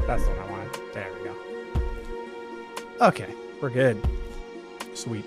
That's the one I wanted. There we go. Okay, we're good. Sweet.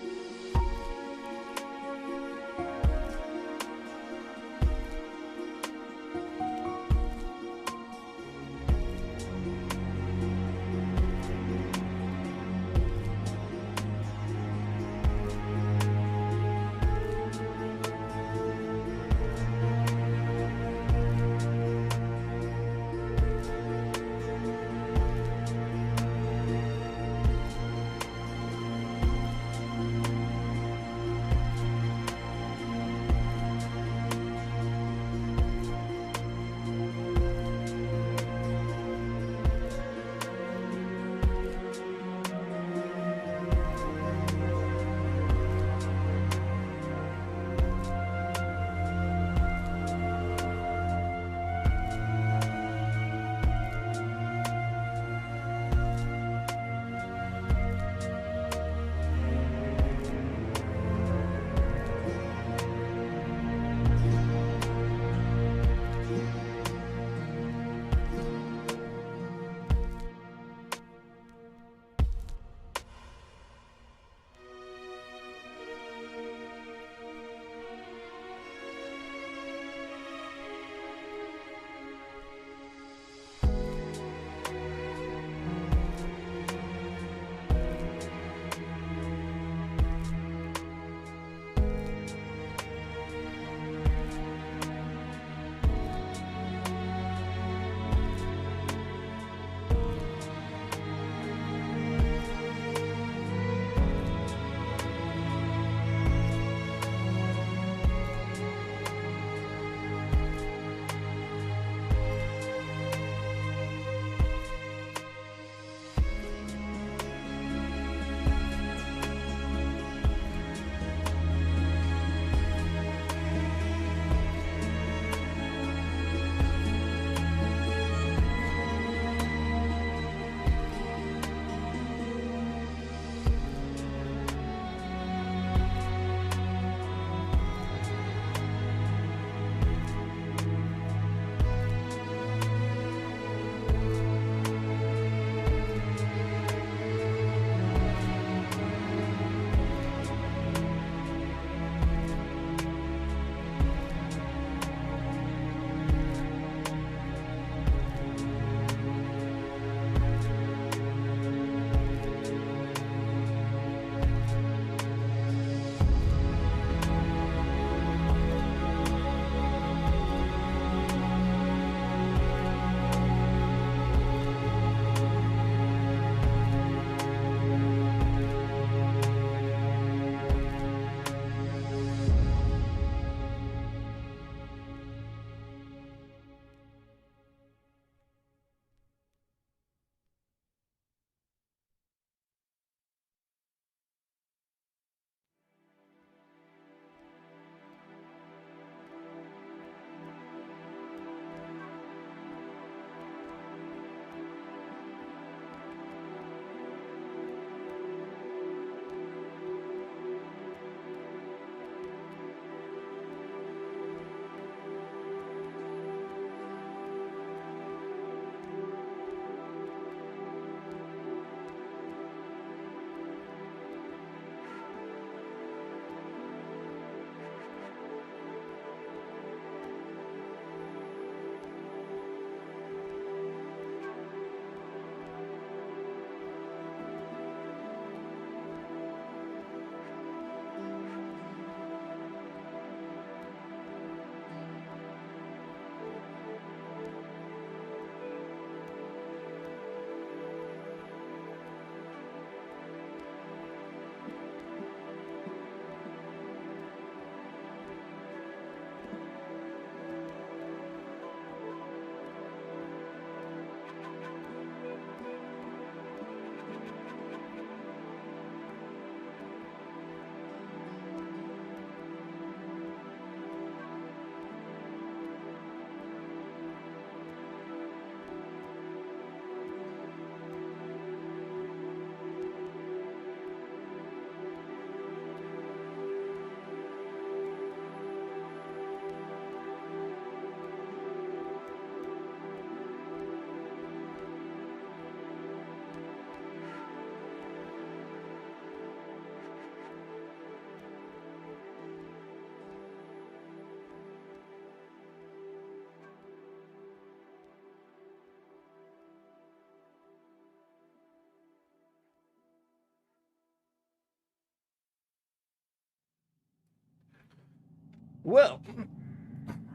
Well,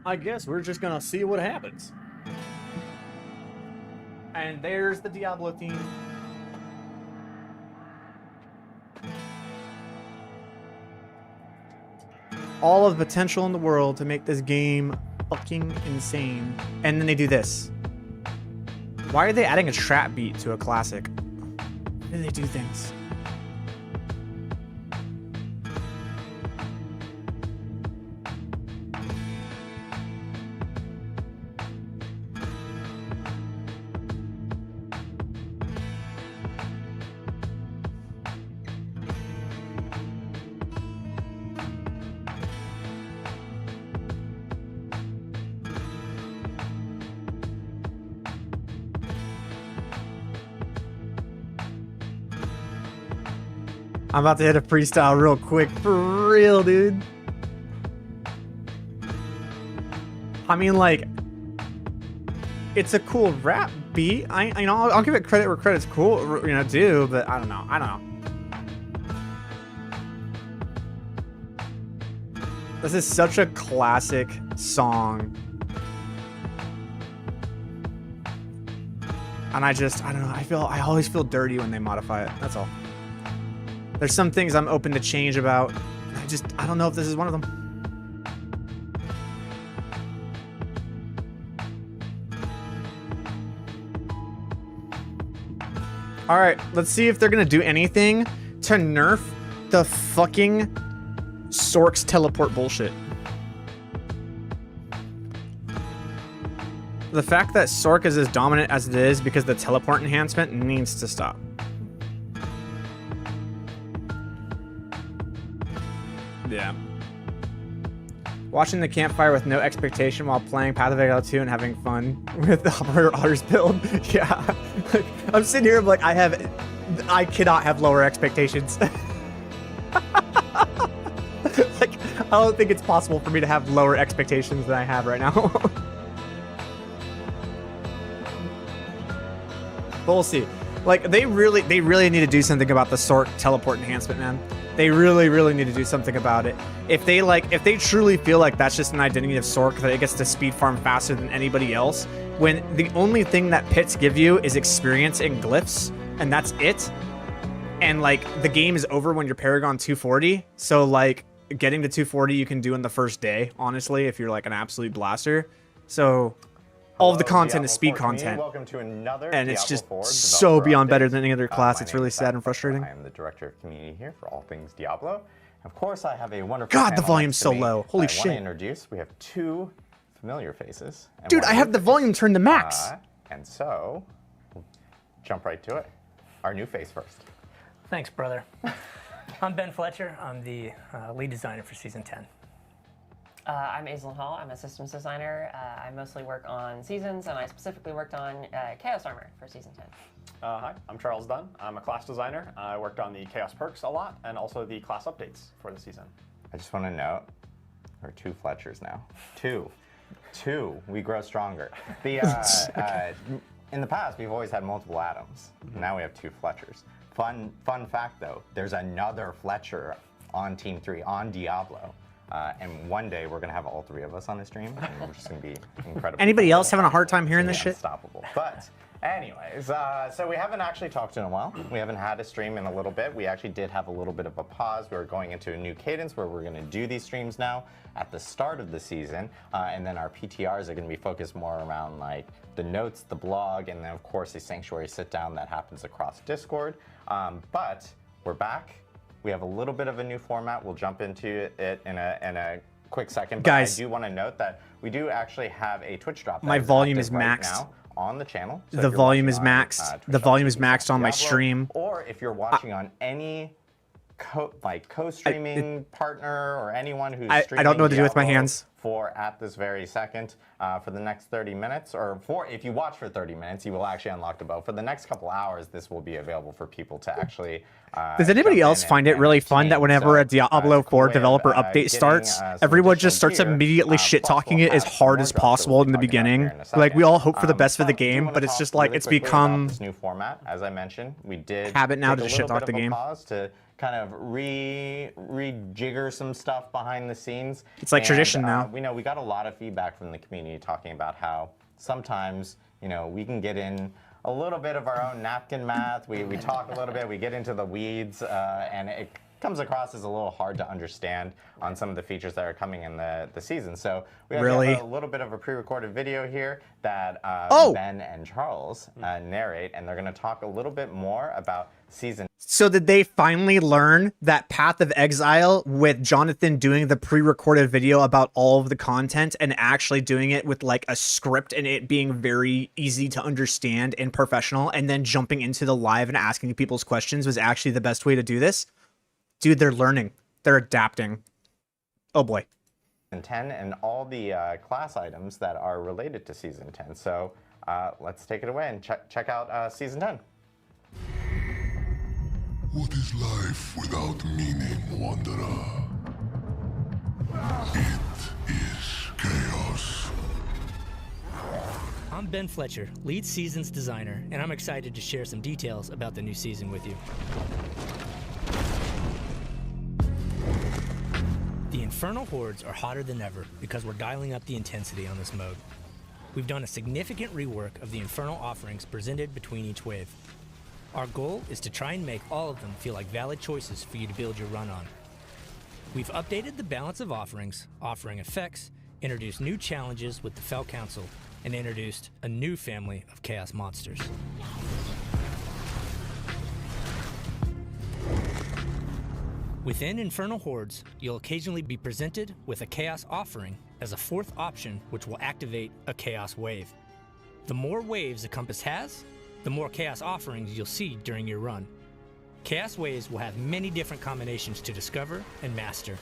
I guess we're just gonna see what happens. And there's the Diablo theme. All of the potential in the world to make this game fucking insane. And then they do this. Why are they adding a trap beat to a classic? Why do they do things? I'm about to hit a freestyle real quick, for real, dude. I mean, like, it's a cool rap beat. I'll give it credit where credit's cool, due, but I don't know. This is such a classic song. And I don't know, I always feel dirty when they modify it, that's all. There's some things I'm open to change about. I don't know if this is one of them. All right, let's see if they're gonna do anything to nerf the fucking Sork's teleport bullshit. The fact that Sork is as dominant as it is because the teleport enhancement needs to stop. Yeah. Watching the campfire with no expectation while playing Path of Exile 2 and having fun with the Operator Otter's build. Yeah. I'm sitting here, I'm like, I cannot have lower expectations. Like, I don't think it's possible for me to have lower expectations than I have right now. But we'll see. Like, they really need to do something about the Sork teleport enhancement, man. They really need to do something about it. If they truly feel like that's just an identity of Sork, that it gets to speed farm faster than anybody else, when the only thing that pits give you is experience and glyphs, and that's it. And like, the game is over when you're Paragon 240. So like, getting to 240 you can do in the first day, honestly, if you're like an absolute blaster. So all of the content is speed content. Welcome to another and it's just Diablo 4 so beyond better updates. than any other class. It's really sad and frustrating. I am the director of community here for all things Diablo. Of course, I have a wonderful God, the panel volume's next to so me low. that Holy I shit. want to introduce. We have two familiar faces. And Dude, one I have new the face. volume turned to max. And so, we'll jump right to it. Our new face first. Thanks, brother. I'm Ben Fletcher. I'm the lead designer for Season 10. I'm Aislinn Hall. I'm a systems designer. I mostly work on Seasons, and I specifically worked on Chaos Armor for Season 10. Hi, I'm Charles Dunn. I'm a class designer. I worked on the Chaos perks a lot, and also the class updates for the season. I just want to note, there are two Fletchers now. Two. We grow stronger. In the past, we've always had multiple Adams. Now we have two Fletchers. Fun fact, though, there's another Fletcher on Team 3, on Diablo. And one day we're going to have all three of us on the stream, and we're just going to be incredible. Anybody else having a hard time hearing this shit? Unstoppable. But anyways, so we haven't actually talked in a while. We haven't had a stream in a little bit. We actually did have a little bit of a pause. We're going into a new cadence where we're going to do these streams now at the start of the season. And then our PTRs are going to be focused more around like the notes, the blog, and then of course the Sanctuary sit down that happens across Discord. But we're back. We have a little bit of a new format. We'll jump into it in a quick second. But Guys, I do want to note that we do actually have a Twitch drop. My volume is maxed now on the channel. So the volume is maxed. The volume is maxed on my stream. Or if you're watching on any co-streaming partner or anyone who's streaming I don't know what to do with my Diablo hands. for at this very second. For the next 30 minutes, or if you watch for 30 minutes, you will actually unlock the bow. For the next couple hours, this will be available for people to actually. Does anybody else find it really fun that whenever a Diablo 4 developer update starts, everyone just starts immediately shit-talking it as hard as possible in the beginning? Like, we all hope for the best for the game, but it's just like, it's become this new format. As I mentioned, we did habit now take to a shit little talk bit the of a game. pause to kind of rejigger some stuff behind the scenes. It's like And, tradition now. We know we got a lot of feedback from the community talking about how sometimes, we can get in a little bit of our own napkin math. We talk a little bit, we get into the weeds, and it comes across as a little hard to understand on some of the features that are coming in the season. So we have a little bit of a pre-recorded video here that Ben and Charles narrate, and they're going to talk a little bit more about season. So did they finally learn that Path of Exile with Jonathan doing the pre-recorded video about all of the content and actually doing it with like a script and it being very easy to understand and professional, and then jumping into the live and asking people's questions was actually the best way to do this? Dude, they're learning. They're adapting. Oh boy. Season 10 and all the class items that are related to Season 10. So let's take it away and check out Season 10. What is life without meaning, Wanderer? It is chaos. I'm Ben Fletcher, lead seasons designer, and I'm excited to share some details about the new season with you. The Infernal Hordes are hotter than ever because we're dialing up the intensity on this mode. We've done a significant rework of the Infernal offerings presented between each wave. Our goal is to try and make all of them feel like valid choices for you to build your run on. We've updated the balance of offerings, offering effects, introduced new challenges with the Fell Council, and introduced a new family of Chaos monsters. Within Infernal Hordes, you'll occasionally be presented with a Chaos offering as a fourth option, which will activate a Chaos wave. The more waves a compass has, the more Chaos offerings you'll see during your run. Chaos waves will have many different combinations to discover and master.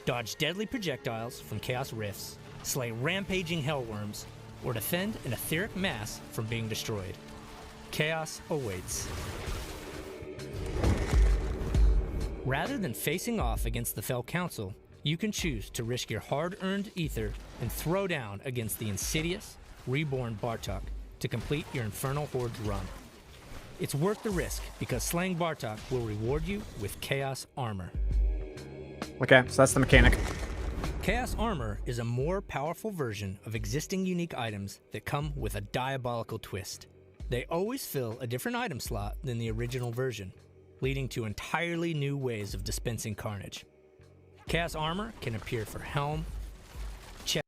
Dodge deadly projectiles from Chaos rifts, slay rampaging hellworms, or defend an etheric mass from being destroyed. Chaos awaits. Rather than facing off against the Fell Council, you can choose to risk your hard-earned ether and throw down against the insidious, reborn Bartok to complete your Infernal Hordes run. It's worth the risk because slaying Bartok will reward you with Chaos Armor. Okay, so that's the mechanic. Chaos Armor is a more powerful version of existing unique items that come with a diabolical twist. They always fill a different item slot than the original version, leading to entirely new ways of dispensing carnage. Chaos Armor can appear for Helm.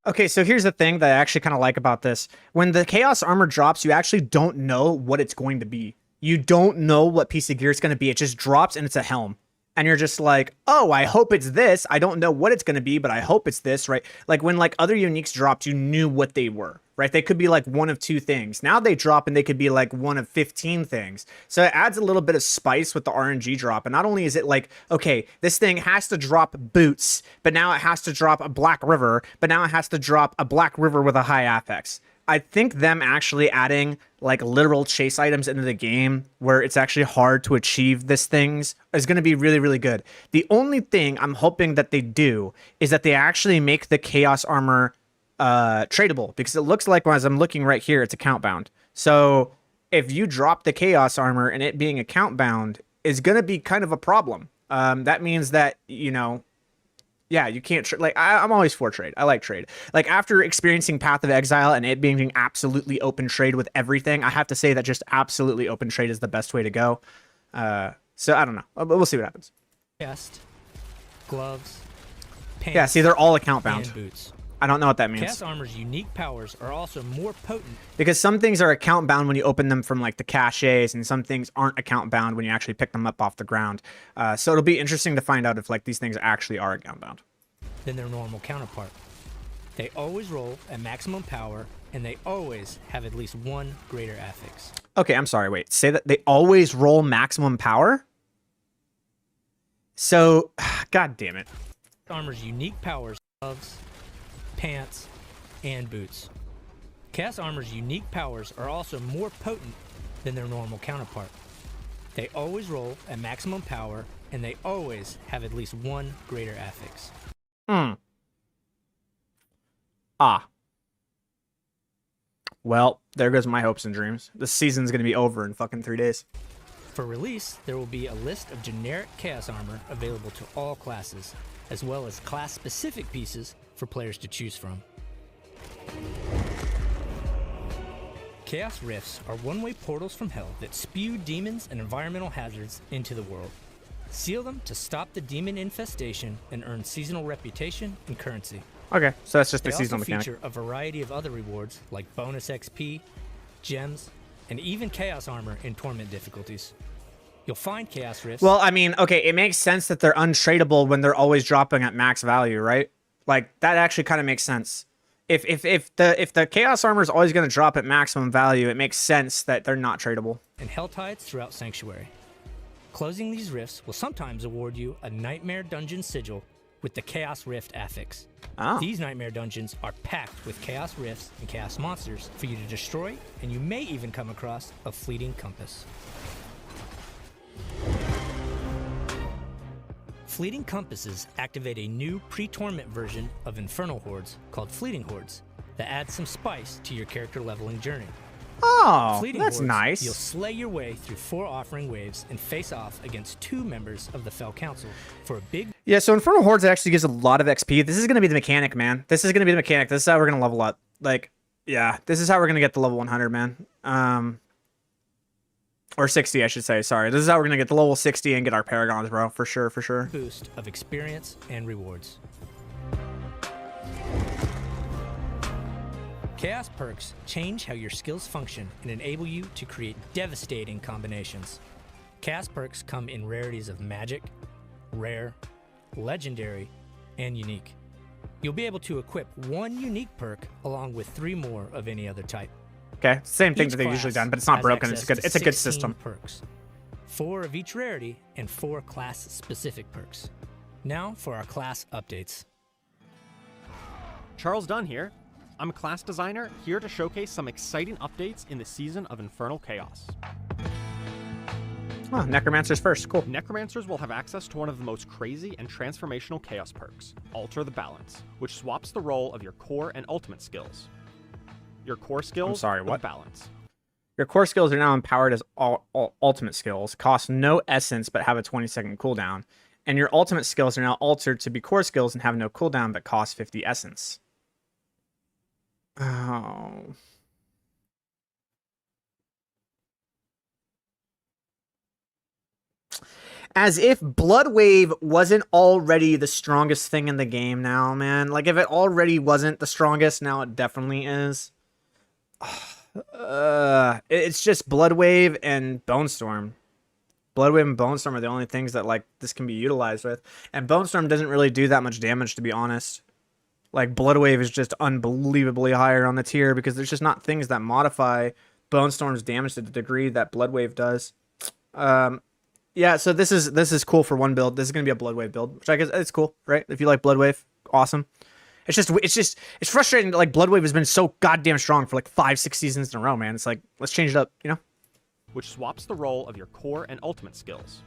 Okay, so here's the thing that I actually kind of like about this. When the Chaos Armor drops, you actually don't know what it's going to be. You don't know what piece of gear it's going to be. It just drops and it's a helm. And you're just like, oh, I hope it's this. I don't know what it's going to be, but I hope it's this, right? Like when like other uniques dropped, you knew what they were, right? They could be like one of two things. Now they drop and they could be like one of 15 things. So it adds a little bit of spice with the RNG drop. And not only is it like, okay, this thing has to drop boots, but now it has to drop a Black River, but now it has to drop a Black River with a high affix. I think them actually adding like literal chase items into the game where it's actually hard to achieve these things is going to be really, really good. The only thing I'm hoping that they do is that they actually make the Chaos Armor tradable, because it looks like, as I'm looking right here, it's account bound. So if you drop the Chaos Armor and it being account bound is going to be kind of a problem. That means that, you know, yeah, you can't like I'm always for trade. I like trade. Like after experiencing Path of Exile and it being absolutely open trade with everything, I have to say that just absolutely open trade is the best way to go. So I don't know, but we'll see what happens. Chest, gloves, pants, yeah, see, they're all account bound. and boots. I don't know what that means. Chaos Armor's unique powers are also more potent. Because some things are account bound when you open them from like the caches, and some things aren't account bound when you actually pick them up off the ground. So it'll be interesting to find out if like these things actually are account bound Than their normal counterpart. They always roll at maximum power, and they always have at least one greater affix. Okay, I'm sorry, wait. Say that they always roll maximum power? So, god damn it. Armor's unique powers, gloves, pants, and boots. Chaos Armor's unique powers are also more potent than their normal counterpart. They always roll at maximum power, and they always have at least one greater affix. Well, there goes my hopes and dreams. This season's gonna be over in fucking 3 days. For release, there will be a list of generic Chaos Armor available to all classes, as well as class-specific pieces for players to choose from. Chaos Rifts are one-way portals from hell that spew demons and environmental hazards into the world. Seal them to stop the demon infestation and earn seasonal reputation and currency. Okay, so that's just They the seasonal also mechanic. feature a variety of other rewards like bonus XP, gems, and even Chaos Armor in Torment difficulties. You'll find Chaos Rifts. Well, I mean, okay, it makes sense that they're untradeable when they're always dropping at max value, right? Like that actually kind of makes sense. If the Chaos Armor is always going to drop at maximum value, it makes sense that they're not tradable. and Helltides throughout Sanctuary. Closing these rifts will sometimes award you a Nightmare Dungeon sigil with the Chaos Rift affix. Oh. These Nightmare Dungeons are packed with Chaos Rifts and Chaos Monsters for you to destroy, and you may even come across a Fleeting Compass. Fleeting Compasses activate a new pre-torment version of Infernal Hordes called Fleeting Hordes that adds some spice to your character leveling journey. Oh, Fleeting that's Hordes, nice. You'll slay your way through 4 offering waves and face off against 2 members of the Fell Council for a big... Yeah, so Infernal Hordes actually gives a lot of XP. This is going to be the mechanic, man. This is going to be the mechanic. This is how we're going to level up. Like, yeah, this is how we're going to get to level 100, man. Or 60, I should say. Sorry. This is how we're going to get to level 60 and get our Paragons, bro. For sure, for sure. boost of experience and rewards. Chaos perks change how your skills function and enable you to create devastating combinations. Chaos perks come in rarities of magic, rare, legendary, and unique. You'll be able to equip 1 unique perk along with 3 more of any other type. Okay, same thing Each that they've class usually done, but it's not has broken. It's access good. to It's a good 16 system. Perks, 4 of each rarity, and 4 class-specific perks. Now for our class updates. Charles Dunn here. I'm a class designer here to showcase some exciting updates in the season of Infernal Chaos. Oh, Necromancer's first. Cool. Necromancers will have access to one of the most crazy and transformational chaos perks, Alter the Balance, which swaps the role of your core and ultimate skills. Your core skills sorry, with what? balance. Your core skills are now empowered as ultimate skills, cost no essence but have a 20-second cooldown. And your ultimate skills are now altered to be core skills and have no cooldown but cost 50 essence. Oh. As if Blood Wave wasn't already the strongest thing in the game now, man. Like, if it already wasn't the strongest, now it definitely is. It's just Blood Wave and Bone Storm. Blood Wave and Bone Storm are the only things that, like, this can be utilized with. And Bone Storm doesn't really do that much damage, to be honest. Like, Blood Wave is just unbelievably higher on the tier because there's just not things that modify Bone Storm's damage to the degree that Blood Wave does. Yeah, so this is cool for one build. This is gonna be a Blood Wave build, which I guess it's cool, right? If you like Blood Wave, awesome. It's frustrating that, like, Blood Wave has been so goddamn strong for like 5-6 seasons in a row, man. It's like, let's change it up, you know? Which swaps the role of your core and ultimate skills.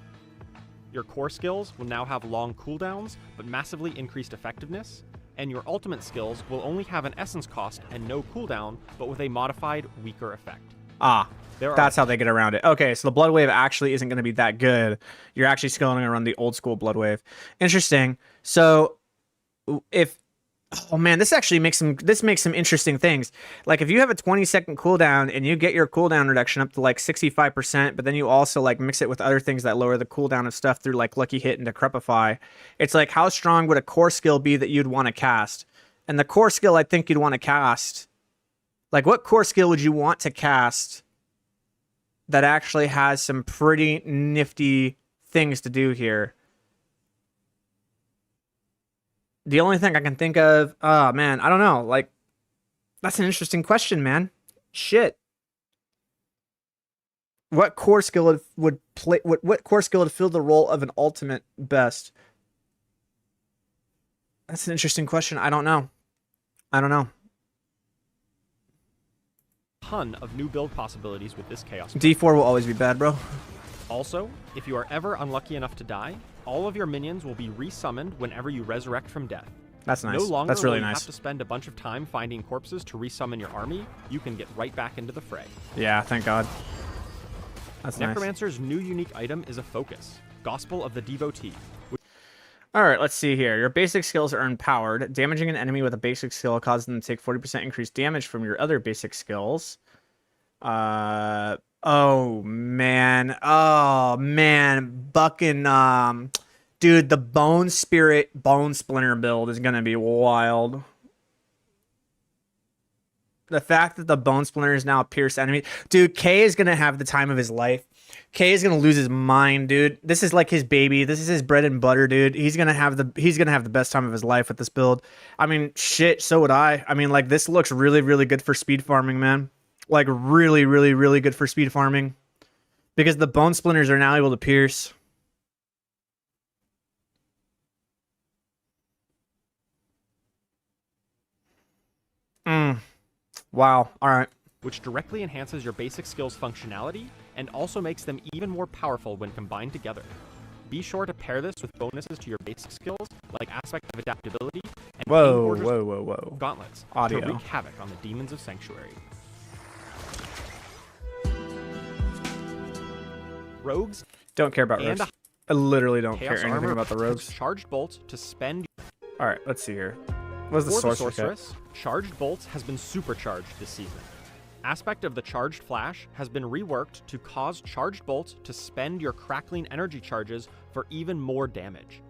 Your core skills will now have long cooldowns, but massively increased effectiveness, and your ultimate skills will only have an essence cost and no cooldown, but with a modified, weaker effect. Ah, that's how they get around it. Okay, so the Blood Wave actually isn't going to be that good. You're actually still going to run the old school Blood Wave. Interesting. So, oh man, this actually makes some interesting things. Like, if you have a 20-second cooldown and you get your cooldown reduction up to like 65%, but then you also like mix it with other things that lower the cooldown of stuff through like Lucky Hit and Decrepify, it's like, how strong would a core skill be that you'd want to cast? And the core skill I think you'd want to cast, like, what core skill would you want to cast that actually has some pretty nifty things to do here? The only thing I can think of, oh man, I don't know. Like, that's an interesting question, man. Shit. What core skill would play? What core skill would fill the role of an ultimate best? That's an interesting question. I don't know. I don't know. Ton of new build possibilities with this Chaos. D4 will always be bad, bro. Also, if you are ever unlucky enough to die, all of your minions will be resummoned whenever you resurrect from death. That's nice. No longer That's really will you nice. have to spend a bunch of time finding corpses to resummon your army. You can get right back into the fray. Yeah, thank God. That's nice. Necromancer's new unique item is a focus, Gospel of the Devotee. All right, let's see here. Your basic skills are empowered. Damaging an enemy with a basic skill causes them to take 40% increased damage from your other basic skills. Oh man. Bucking dude, the Bone Spirit Bone Splinter build is gonna be wild. The fact that the Bone Splinter is now a pierce enemy. Dude, K is gonna have the time of his life. K is gonna lose his mind, dude. This is like his baby. This is his bread and butter, dude. He's gonna have the best time of his life with this build. I mean, shit, so would I. I mean, like, this looks really, really good for speed farming, man. Like, really, really, really good for speed farming. Because the Bone Splinters are now able to pierce. Wow. All right. Which directly enhances your basic skills functionality and also makes them even more powerful when combined together. Be sure to pair this with bonuses to your basic skills, like Aspect of Adaptability and Whoa. Gauntlets Audio. to wreak havoc on the demons of Sanctuary. Rogues Don't care about and rogues. I literally don't care Chaos anything Armor about the rogues. charged bolts to spend. All right, let's see here. What's the For the sorceress? sorceress, charged bolts has been supercharged this season. Aspect of the charged flash has been reworked to cause charged bolts to spend your crackling energy charges for even more damage.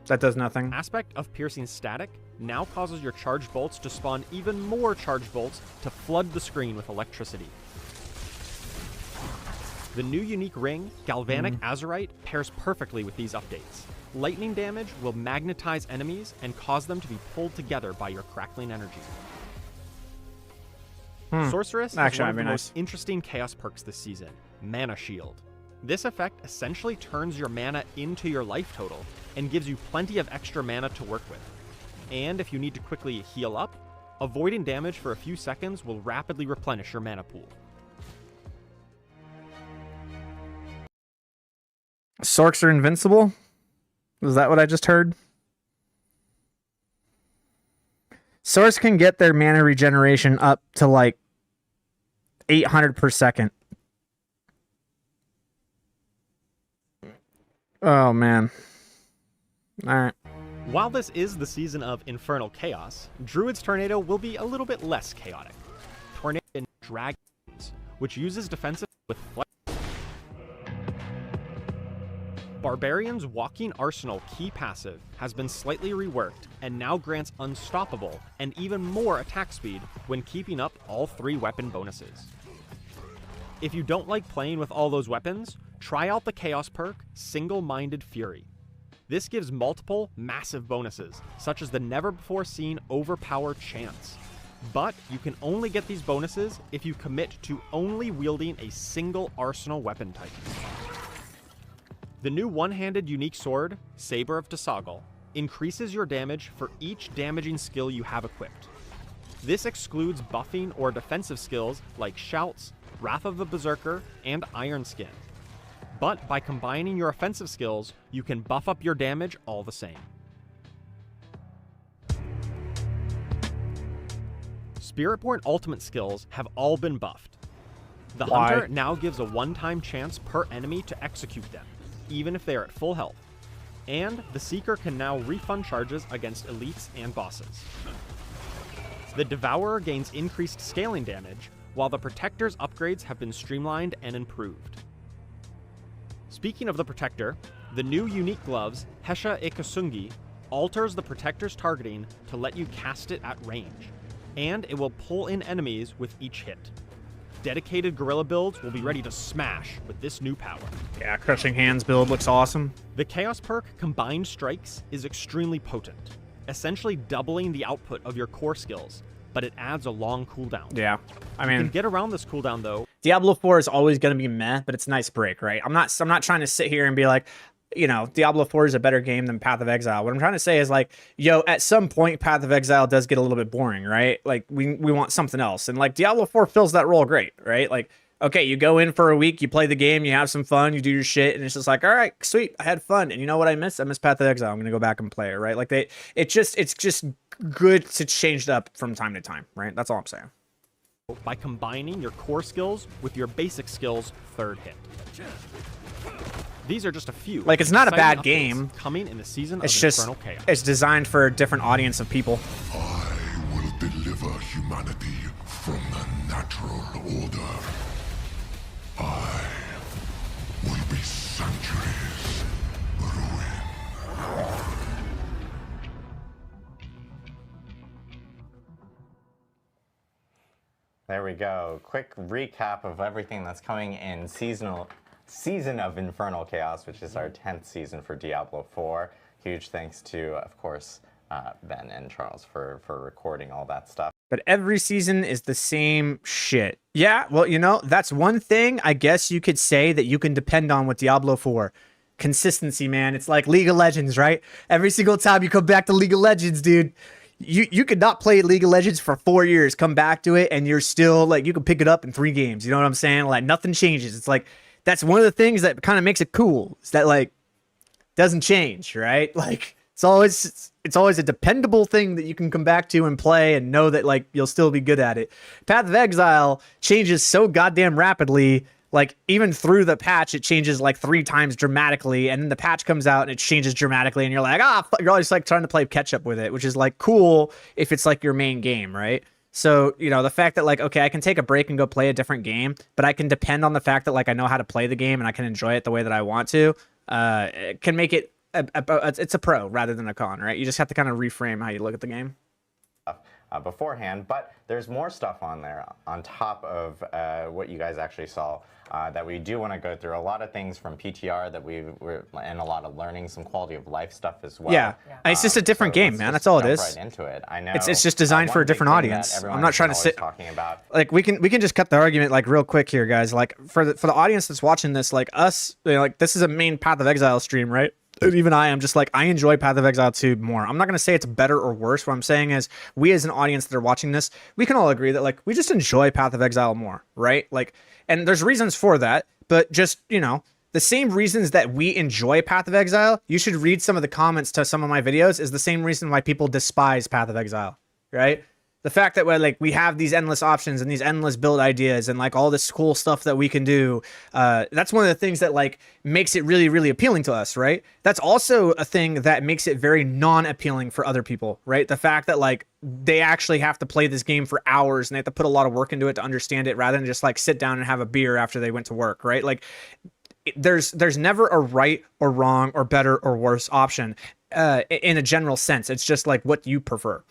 That does nothing. Aspect of piercing static now causes your charged bolts to spawn even more charged bolts to flood the screen with electricity. The new unique ring, Galvanic Azurite, pairs perfectly with these updates. Lightning damage will magnetize enemies and cause them to be pulled together by your crackling energy. Sorceress Actually, is one that'd of be the nice. most interesting chaos perks this season, Mana Shield. This effect essentially turns your mana into your life total and gives you plenty of extra mana to work with. And if you need to quickly heal up, avoiding damage for a few seconds will rapidly replenish your mana pool. Sorks are invincible? Is that what I just heard? Sorks can get their mana regeneration up to like 800 per second. Oh, man. All right. While this is the season of Infernal Chaos, Druid's Tornado will be a little bit less chaotic. Tornado and Dragons, which uses defensive with flex. Barbarian's Walking Arsenal key passive has been slightly reworked and now grants unstoppable and even more attack speed when keeping up all 3 weapon bonuses. If you don't like playing with all those weapons, try out the Chaos perk Single-Minded Fury. This gives multiple, massive bonuses, such as the never-before-seen Overpower Chance. But you can only get these bonuses if you commit to only wielding a single arsenal weapon type. The new one-handed unique sword, Saber of Tasagal, increases your damage for each damaging skill you have equipped. This excludes buffing or defensive skills like Shouts, Wrath of the Berserker, and Iron Skin. But by combining your offensive skills, you can buff up your damage all the same. Spiritborn ultimate skills have all been buffed. The Why? Hunter now gives a one-time chance per enemy to execute them, even if they are at full health. And the Seeker can now refund charges against elites and bosses. The Devourer gains increased scaling damage, while the Protector's upgrades have been streamlined and improved. Speaking of the Protector, the new unique gloves, Hesha Ikasungi, alters the Protector's targeting to let you cast it at range, and it will pull in enemies with each hit. Dedicated guerrilla builds will be ready to smash with this new power. Yeah, Crushing Hands build looks awesome. The Chaos perk Combined Strikes is extremely potent, essentially doubling the output of your core skills, but it adds a long cooldown. Yeah. I You can mean, get around this cooldown though. Diablo 4 is always going to be meh, but it's a nice break, right? I'm not trying to sit here and be like, you know, Diablo 4 is a better game than Path of Exile. What I'm trying to say is like, yo, at some point, Path of Exile does get a little bit boring, right? Like we want something else. And like Diablo 4 fills that role great, right? Like, okay, you go in for a week, you play the game, you have some fun, you do your shit, and it's just like, all right, sweet, I had fun. And you know what I miss? I miss Path of Exile. I'm gonna go back and play it, right? Like it's just good to change it up from time to time, right? That's all I'm saying. By combining your core skills with your basic skills third hit. These are just a few. Like, it's not a exciting bad updates game. Coming in the season of It's just, Infernal Chaos. it's designed for a different audience of people. I will deliver humanity from the natural order. I will be sanctuaries ruin. There we go. Quick recap of everything that's coming in season of Infernal Chaos, which is our 10th season for Diablo 4. Huge thanks to, of course, Ben and Charles for recording all that stuff. But every season is the same shit. Yeah, well, you know, that's one thing I guess you could say that you can depend on with Diablo 4. Consistency, man. It's like League of Legends, right? Every single time you come back to League of Legends, dude, you could not play League of Legends for 4 years, come back to it, and you're still, like, you can pick it up in 3 games. You know what I'm saying? Like, nothing changes. It's like, that's one of the things that kind of makes it cool. Is that, like, doesn't change, right? Like, it's always a dependable thing that you can come back to and play and know that, like, you'll still be good at it. Path of Exile changes so goddamn rapidly. Like, even through the patch, it changes like 3 times dramatically, and then the patch comes out and it changes dramatically, and you're like, you're always like trying to play catch up with it, which is like cool if it's like your main game, right? So, you know, the fact that like, okay, I can take a break and go play a different game, but I can depend on the fact that like I know how to play the game and I can enjoy it the way that I want to, it can make it it's a pro rather than a con, right? You just have to kind of reframe how you look at the game. Beforehand, but there's more stuff on there on top of what you guys actually saw that we do want to go through. A lot of things from PTR that and a lot of learning, some quality of life stuff as well. Yeah, it's just a different game, man. That's all it is. Right into it. I know it's just designed for a different audience. I'm not trying to sit talking about. Like we can just cut the argument like real quick here, guys. Like for the audience that's watching this, like us, you know, like this is a main Path of Exile stream, right? Even I am just like, I enjoy Path of Exile 2 more. I'm not going to say it's better or worse. What I'm saying is we as an audience that are watching this, we can all agree that like we just enjoy Path of Exile more, right? Like, and there's reasons for that, but just, you know, the same reasons that we enjoy Path of Exile, you should read some of the comments to some of my videos, is the same reason why people despise Path of Exile, right? The fact that like we have these endless options and these endless build ideas and like all this cool stuff that we can do, that's one of the things that like makes it really, really appealing to us, right? That's also a thing that makes it very non-appealing for other people, right? The fact that like they actually have to play this game for hours and they have to put a lot of work into it to understand it rather than just like sit down and have a beer after they went to work, right? Like there's never a right or wrong or better or worse option in a general sense. It's just like what you prefer.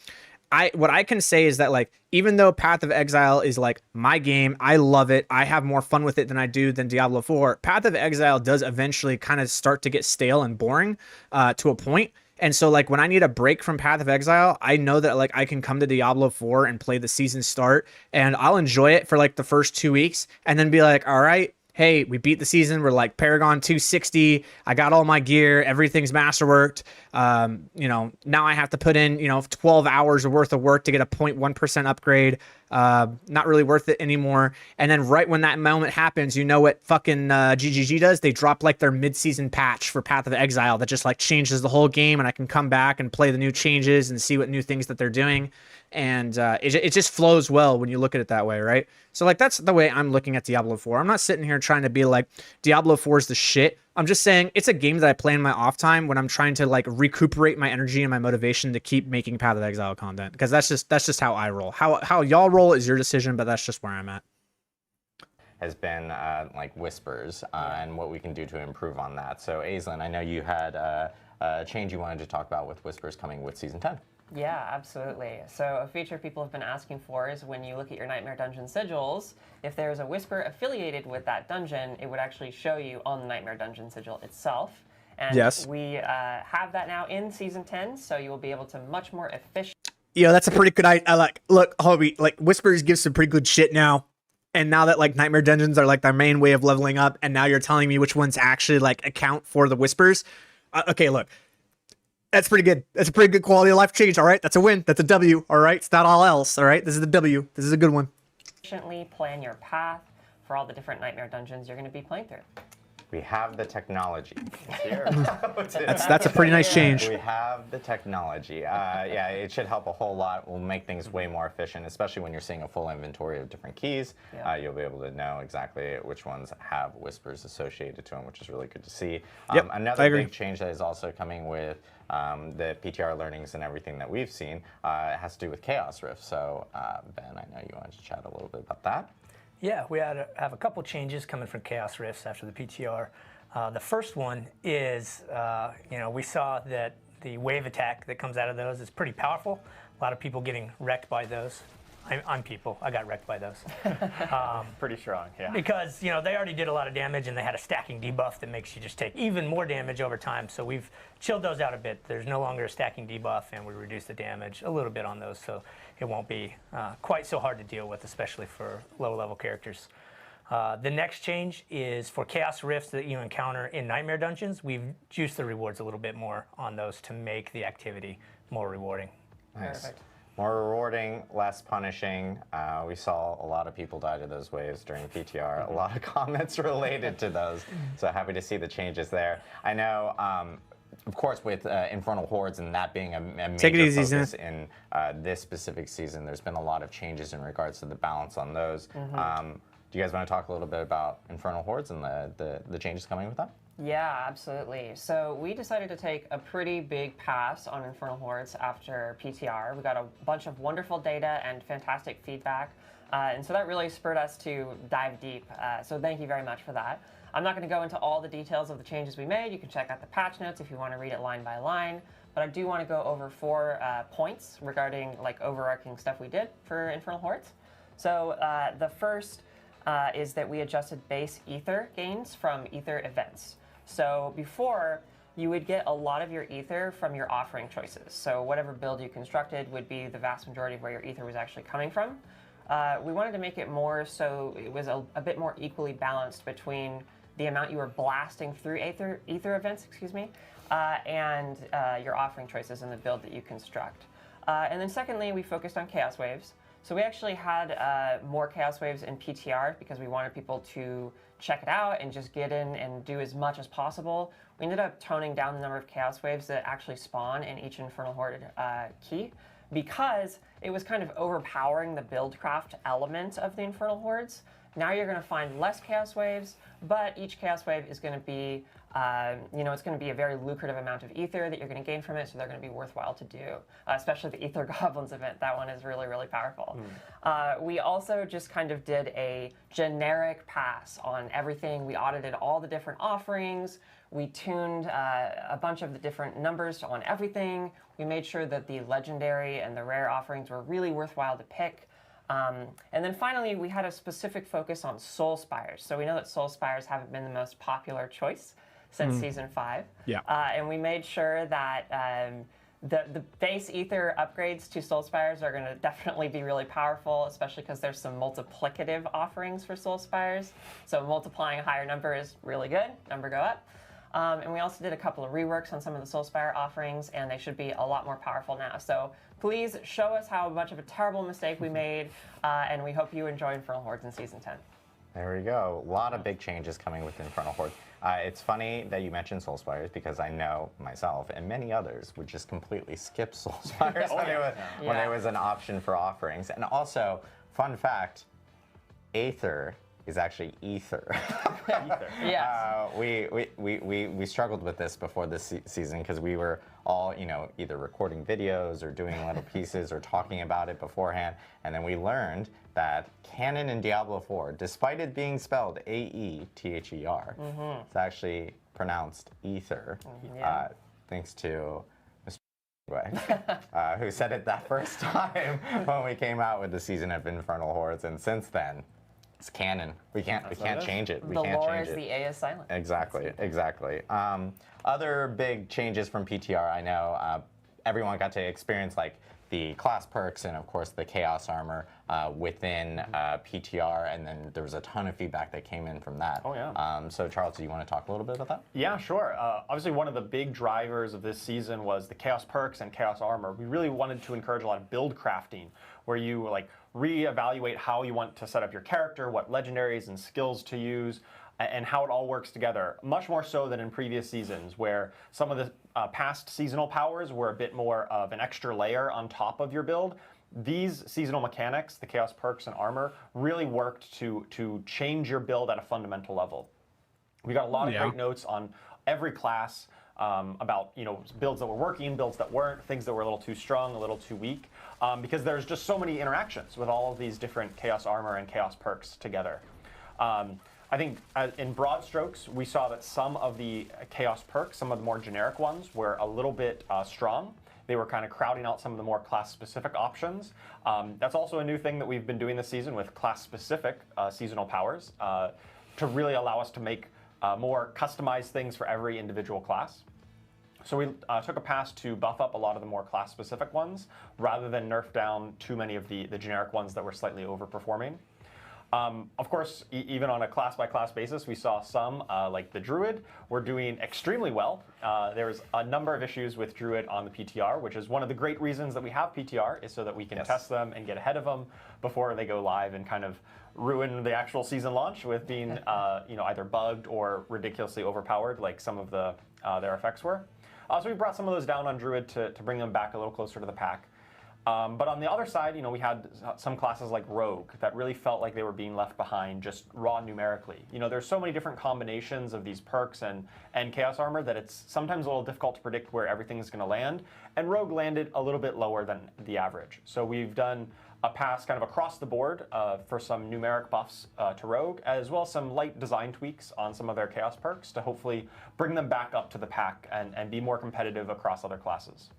What I can say is that like, even though Path of Exile is like my game, I love it. I have more fun with it than I do than Diablo 4. Path of Exile does eventually kind of start to get stale and boring to a point. And so like when I need a break from Path of Exile, I know that like I can come to Diablo 4 and play the season start and I'll enjoy it for like the first 2 weeks and then be like, all right, hey, we beat the season. We're like Paragon 260. I got all my gear. Everything's masterworked. You know, now I have to put in, you know, 12 hours worth of work to get a 0.1% upgrade. Not really worth it anymore. And then right when that moment happens, you know what fucking GGG does? They drop like their mid-season patch for Path of Exile that just like changes the whole game, and I can come back and play the new changes and see what new things that they're doing. And it just flows well when you look at it that way, right? So like that's the way I'm looking at Diablo 4. I'm not sitting here trying to be like Diablo 4 is the shit. I'm just saying it's a game that I play in my off time when I'm trying to like recuperate my energy and my motivation to keep making Path of Exile content, because that's just how I roll. How y'all roll is your decision, but that's just where I'm at. Has been like whispers and what we can do to improve on that. So Aislinn, I know you had a change you wanted to talk about with whispers coming with season 10. Yeah, absolutely. So a feature people have been asking for is when you look at your Nightmare Dungeon sigils, if there's a whisper affiliated with that dungeon, it would actually show you on the Nightmare Dungeon sigil itself. And yes, we have that now in Season 10, so you will be able to much more efficient. Yeah, that's a pretty good idea. I like, look, Hobie, like Whispers gives some pretty good shit now. and now that like nightmare dungeons are like their main way of leveling up, and now you're telling me which ones actually like account for the whispers. Okay, look, that's pretty good. That's a pretty good quality of life change. All right, that's a win. That's a W. All right, it's not all else. All right, this is the W. This is a good one. Efficiently plan your path for all the different nightmare dungeons you're going to be playing through. We have the technology. That's a pretty nice change. We have the technology. Yeah, it should help a whole lot. Will make things way more efficient, especially when you're seeing a full inventory of different keys. Yeah. You'll be able to know exactly which ones have whispers associated to them, which is really good to see. Yep, I Another agree. big change that is also coming with the PTR learnings and everything that we've seen has to do with Chaos Rift. So, Ben, I know you wanted to chat a little bit about that. Yeah, we have a couple changes coming from Chaos Rifts after the PTR. The first one is, we saw that the wave attack that comes out of those is pretty powerful. A lot of people getting wrecked by those. I'm people. I got wrecked by those. Pretty strong, yeah. Because, they already did a lot of damage and they had a stacking debuff that makes you just take even more damage over time. So we've chilled those out a bit. There's no longer a stacking debuff and we reduced the damage a little bit on those. So it won't be quite so hard to deal with, especially for low level characters. The next change is for Chaos Rifts that you encounter in Nightmare Dungeons. We've juiced the rewards a little bit more on those to make the activity more rewarding. Nice. Perfect. More rewarding, less punishing. We saw a lot of people die to those waves during PTR. A lot of comments related to those. So happy to see the changes there. I know, of course, with Infernal Hordes and that being a Take it major easy, focus in this specific season, there's been a lot of changes in regards to the balance on those. Do you guys want to talk a little bit about Infernal Hordes and the changes coming with that? Yeah, absolutely. So we decided to take a pretty big pass on Infernal Hordes after PTR. We got a bunch of wonderful data and fantastic feedback. And so that really spurred us to dive deep. So thank you very much for that. I'm not going to go into all the details of the changes we made. You can check out the patch notes if you want to read it line by line. But I do want to go over 4 points regarding like overarching stuff we did for Infernal Hordes. So the first is that we adjusted base ether gains from ether events. So before, you would get a lot of your ether from your offering choices. So whatever build you constructed would be the vast majority of where your ether was actually coming from. We wanted to make it more so it was a bit more equally balanced between the amount you were blasting through ether events, and your offering choices in the build that you construct. And then secondly, we focused on Chaos Waves. So we actually had more Chaos Waves in PTR because we wanted people to check it out and just get in and do as much as possible. We ended up toning down the number of Chaos Waves that actually spawn in each Infernal Horde key because it was kind of overpowering the buildcraft element of the Infernal Hordes. Now you're going to find less Chaos Waves, but each Chaos Wave is going to be, it's going to be a very lucrative amount of ether that you're going to gain from it, so they're going to be worthwhile to do, especially the Ether Goblins event. That one is really, really powerful. We also just kind of did a generic pass on everything. We audited all the different offerings. We tuned a bunch of the different numbers on everything. We made sure that the legendary and the rare offerings were really worthwhile to pick. And then finally, we had a specific focus on Soul Spires. So we know that Soul Spires haven't been the most popular choice since Season 5. Yeah. And we made sure that the base ether upgrades to Soul Spires are going to definitely be really powerful, especially because there's some multiplicative offerings for Soul Spires. So multiplying a higher number is really good. Number go up. And we also did a couple of reworks on some of the Soul Spire offerings, and they should be a lot more powerful now. So please show us how much of a terrible mistake we made, and we hope you enjoy Infernal Hordes in Season 10. There we go. A lot of big changes coming with Infernal Horde. It's funny that you mentioned Soul Spires because I know myself and many others would just completely skip Soul Spires when it was an option for offerings. And also, fun fact, Aether is actually ether. Yes. We struggled with this before this season because we were all, either recording videos or doing little pieces or talking about it beforehand, and then we learned that canon in Diablo 4, despite it being spelled A-E-T-H-E-R, it's actually pronounced ether, thanks to Mr. Who said it that first time when we came out with the season of Infernal Hordes, and since then, it's canon. We can't change it. The lore is the A is silent. Exactly. Other big changes from PTR, I know everyone got to experience like the class perks and of course the chaos armor. within PTR, and then there was a ton of feedback that came in from that. Oh, yeah. So Charles, do you want to talk a little bit about that? Yeah, sure. Obviously, one of the big drivers of this season was the Chaos Perks and Chaos Armor. We really wanted to encourage a lot of build crafting, where you like reevaluate how you want to set up your character, what legendaries and skills to use, and how it all works together. Much more so than in previous seasons, where some of the past seasonal powers were a bit more of an extra layer on top of your build. These seasonal mechanics, the Chaos Perks and Armor, really worked to change your build at a fundamental level. We got a lot of great notes on every class about builds that were working, builds that weren't, things that were a little too strong, a little too weak, because there's just so many interactions with all of these different Chaos Armor and Chaos Perks together. I think in broad strokes, we saw that some of the Chaos Perks, some of the more generic ones, were a little bit strong. They were kind of crowding out some of the more class-specific options. That's also a new thing that we've been doing this season with class-specific seasonal powers to really allow us to make more customized things for every individual class. So we took a pass to buff up a lot of the more class-specific ones rather than nerf down too many of the generic ones that were slightly overperforming. Of course, even on a class-by-class basis, we saw some, like the Druid, were doing extremely well. There was a number of issues with Druid on the PTR, which is one of the great reasons that we have PTR, is so that we can test them and get ahead of them before they go live and kind of ruin the actual season launch with being either bugged or ridiculously overpowered, like some of their effects were. So we brought some of those down on Druid to bring them back a little closer to the pack. But on the other side, we had some classes like Rogue that really felt like they were being left behind just raw numerically. There's so many different combinations of these perks and Chaos Armor that it's sometimes a little difficult to predict where everything is going to land. And Rogue landed a little bit lower than the average. So we've done a pass kind of across the board for some numeric buffs to Rogue, as well as some light design tweaks on some of their Chaos Perks to hopefully bring them back up to the pack and be more competitive across other classes.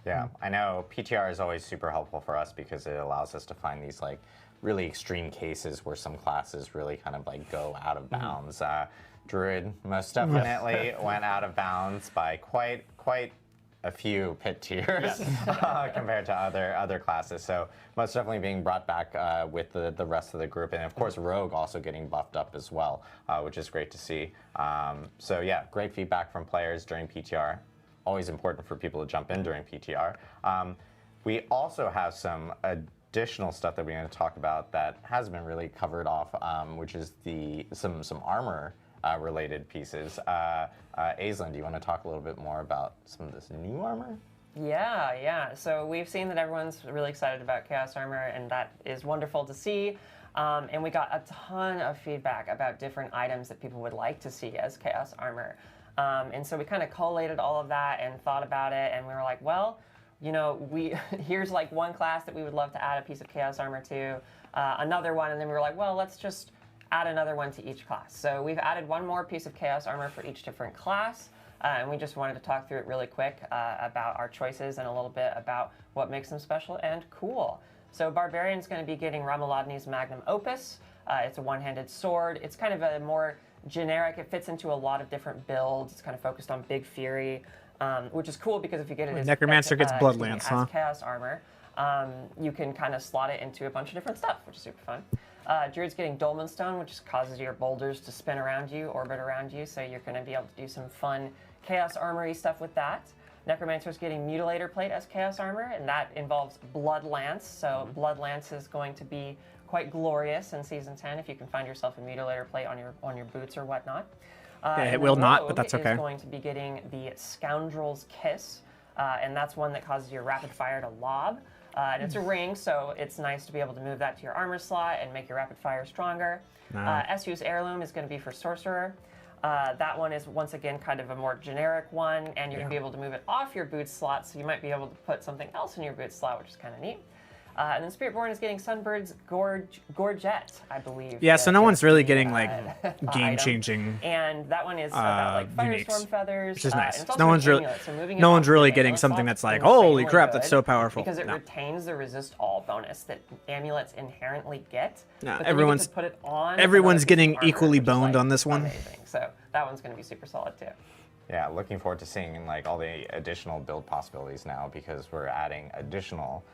Yeah, I know PTR is always super helpful for us because it allows us to find these like really extreme cases where some classes really kind of like go out of bounds. Druid most definitely went out of bounds by quite a few pit tiers compared to other classes. So most definitely being brought back with the rest of the group, and of course Rogue also getting buffed up as well, which is great to see. So yeah, great feedback from players during PTR. Always important for people to jump in during PTR. We also have some additional stuff that we're going to talk about that has been really covered off, which is some armor related pieces. Aislinn, do you want to talk a little bit more about some of this new armor? Yeah. So we've seen that everyone's really excited about Chaos Armor, and that is wonderful to see. And we got a ton of feedback about different items that people would like to see as Chaos Armor. And so we kind of collated all of that and thought about it, and we were like, well, here's like one class that we would love to add a piece of Chaos Armor to, another one, and then we were like, well, let's just add another one to each class. So we've added one more piece of Chaos Armor for each different class, and we just wanted to talk through it really quick about our choices and a little bit about what makes them special and cool. So Barbarian's going to be getting Ramaladni's Magnum Opus. It's a one-handed sword. It's kind of a more generic. It fits into a lot of different builds. It's kind of focused on Big Fury, which is cool because if you get it as Necromancer gets Blood Lance, as Chaos Armor, you can kind of slot it into a bunch of different stuff, which is super fun. Druid's getting Dolmen Stone, which causes your boulders to spin around you, orbit around you, so you're going to be able to do some fun Chaos Armory stuff with that. Necromancer's getting Mutilator Plate as Chaos Armor, and that involves Blood Lance, so Blood Lance is going to be quite glorious in Season 10 if you can find yourself a Mutilator Plate on your boots or whatnot. It will not, but that's okay. Is going to be getting the Scoundrel's Kiss, and that's one that causes your rapid fire to lob. And it's a ring, so it's nice to be able to move that to your armor slot and make your rapid fire stronger. Esu's Heirloom is going to be for Sorcerer. That one is, once again, kind of a more generic one, and you're going to be able to move it off your boot slot, so you might be able to put something else in your boot slot, which is kind of neat. And then Spiritborn is getting Sunbird's Gorget, I believe. Yeah, so no one's really getting like game-changing. And that one is about like Firestorm Feathers, which is nice. And it's No also one's no one's really getting something that's like, holy crap, that's so powerful. Because it retains the resist all bonus that amulets inherently get. No, but everyone's put it on. Everyone's getting armor, equally which is, boned like, on this one. Amazing. So that one's going to be super solid too. Yeah, looking forward to seeing like all the additional build possibilities now because we're adding additional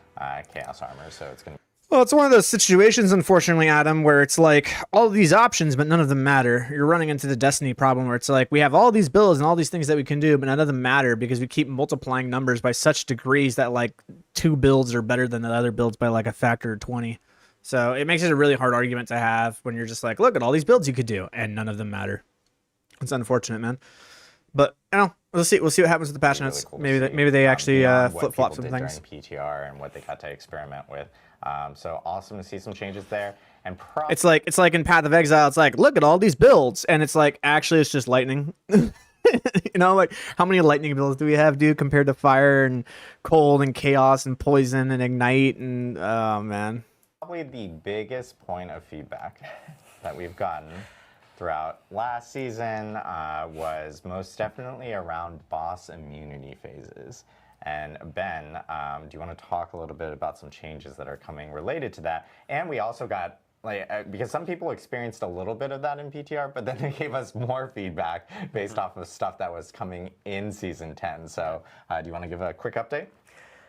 Chaos Armor, so it's going to Well, it's one of those situations, unfortunately, Adam, where it's like all these options, but none of them matter. You're running into the Destiny problem where it's like we have all these builds and all these things that we can do, but none of them matter because we keep multiplying numbers by such degrees that like 2 builds are better than the other builds by like a factor of 20. So it makes it a really hard argument to have when you're just like, look at all these builds you could do, and none of them matter. It's unfortunate, man. But you know, we'll see what happens with the patch notes. Really cool Maybe they actually beyond what flip flop people some did things. during PTR and what they got to experiment with. So awesome to see some changes there. And It's like in Path of Exile. It's like, look at all these builds, and it's like actually it's just lightning. You know, like how many lightning builds do we have, dude, compared to fire and cold and chaos and poison and ignite and oh man. probably the biggest point of feedback that we've gotten throughout last season was most definitely around boss immunity phases. And Ben, do you want to talk a little bit about some changes that are coming related to that? And we also got, because some people experienced a little bit of that in PTR, but then they gave us more feedback based off of stuff that was coming in Season 10. So do you want to give a quick update?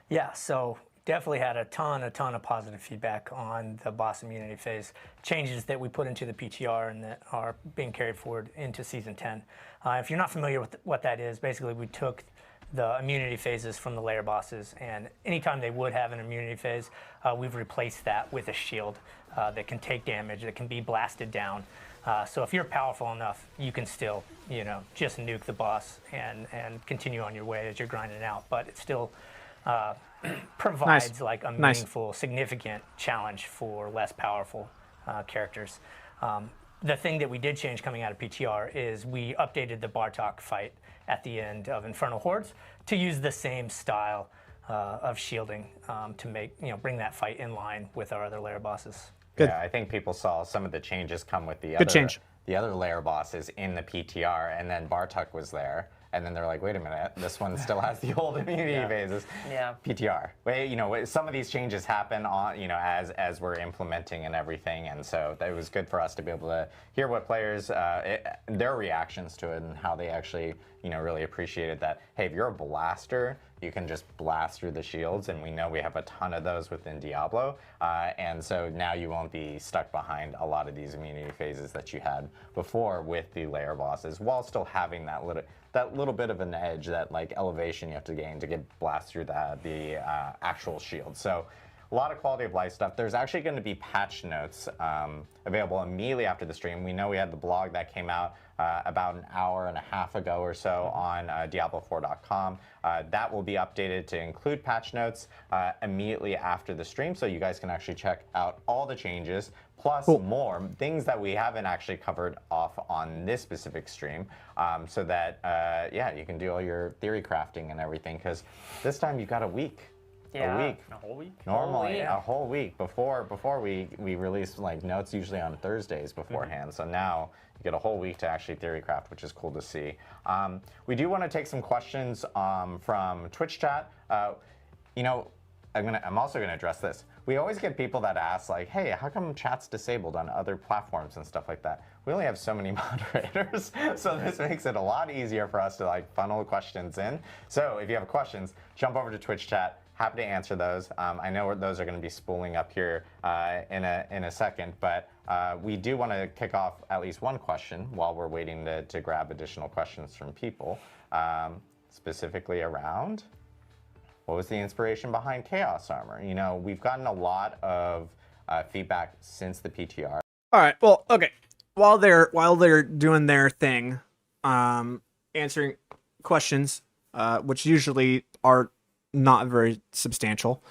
Yeah, so definitely had a ton of positive feedback on the boss immunity phase changes that we put into the PTR and that are being carried forward into Season 10. If you're not familiar with what that is, basically we took the immunity phases from the layer bosses, and anytime they would have an immunity phase, we've replaced that with a shield that can take damage, that can be blasted down. So if you're powerful enough, you can still, just nuke the boss and continue on your way as you're grinding it out. But it still provides like a meaningful, significant challenge for less powerful characters. The thing that we did change coming out of PTR is we updated the Bartok fight at the end of Infernal Hordes to use the same style of shielding to bring that fight in line with our other layer bosses. Good. Yeah, I think people saw some of the changes come with the the other layer bosses in the PTR, and then Bartok was there. And then they're like, wait a minute, this one still has the old immunity phases. Yeah. PTR. Wait, some of these changes happen on, as we're implementing and everything, and so it was good for us to be able to hear what players, their reactions to it and how they actually, really appreciated that. Hey, if you're a blaster, you can just blast through the shields, and we know we have a ton of those within Diablo, and so now you won't be stuck behind a lot of these immunity phases that you had before with the layer bosses, while still having that little bit of an edge, that like elevation you have to gain to get blast through the actual shield. So a lot of quality of life stuff. There's actually going to be patch notes available immediately after the stream. We know we had the blog that came out about an hour and a half ago or so on Diablo4.com. That will be updated to include patch notes immediately after the stream, so you guys can actually check out all the changes, plus more things that we haven't actually covered off on this specific stream, so that, you can do all your theory crafting and everything, because this time you've got a week. Yeah. A week. A whole week? Normally, a whole week before we release like notes usually on Thursdays beforehand. So now you get a whole week to actually theory craft, which is cool to see. We do want to take some questions from Twitch chat. I'm also gonna address this. We always get people that ask like, hey, how come chat's disabled on other platforms and stuff like that? We only have so many moderators, so this makes it a lot easier for us to like funnel questions in. So if you have questions, jump over to Twitch chat. Happy to answer those. I know those are going to be spooling up here in a second, but we do want to kick off at least one question while we're waiting to grab additional questions from people, specifically around what was the inspiration behind Chaos Armor. We've gotten a lot of feedback since the PTR. All right. Well, okay. While they're doing their thing, answering questions, which usually are not very substantial.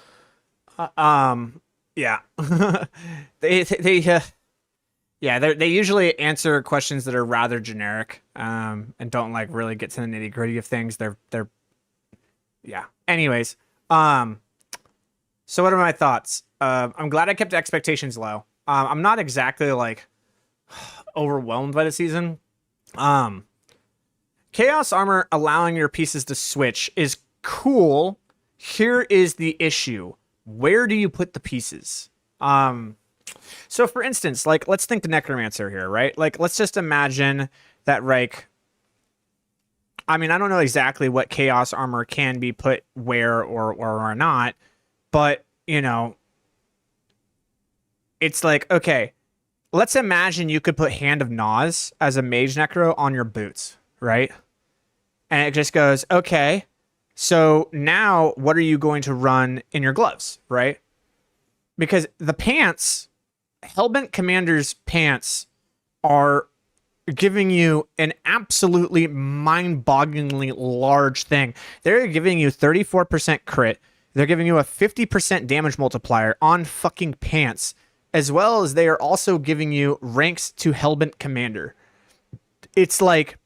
Yeah. They usually answer questions that are rather generic, and don't like really get to the nitty gritty of things. Yeah. Anyways, so what are my thoughts? I'm glad I kept expectations low. I'm not exactly like overwhelmed by the season. Chaos Armor allowing your pieces to switch is cool. Here is the issue. Where do you put the pieces? So for instance, like, let's think the Necromancer here, right? Like, let's just imagine that, like, I mean, I don't know exactly what Chaos Armor can be put where or not, but, it's like, okay, let's imagine you could put Hand of Nas as a Mage Necro on your boots, right? And it just goes, okay, so now what are you going to run in your gloves, right? Because the pants, Hellbent Commander's pants are giving you an absolutely mind-bogglingly large thing. They're giving you 34% crit. They're giving you a 50% damage multiplier on fucking pants, as well as they are also giving you ranks to Hellbent Commander. It's like,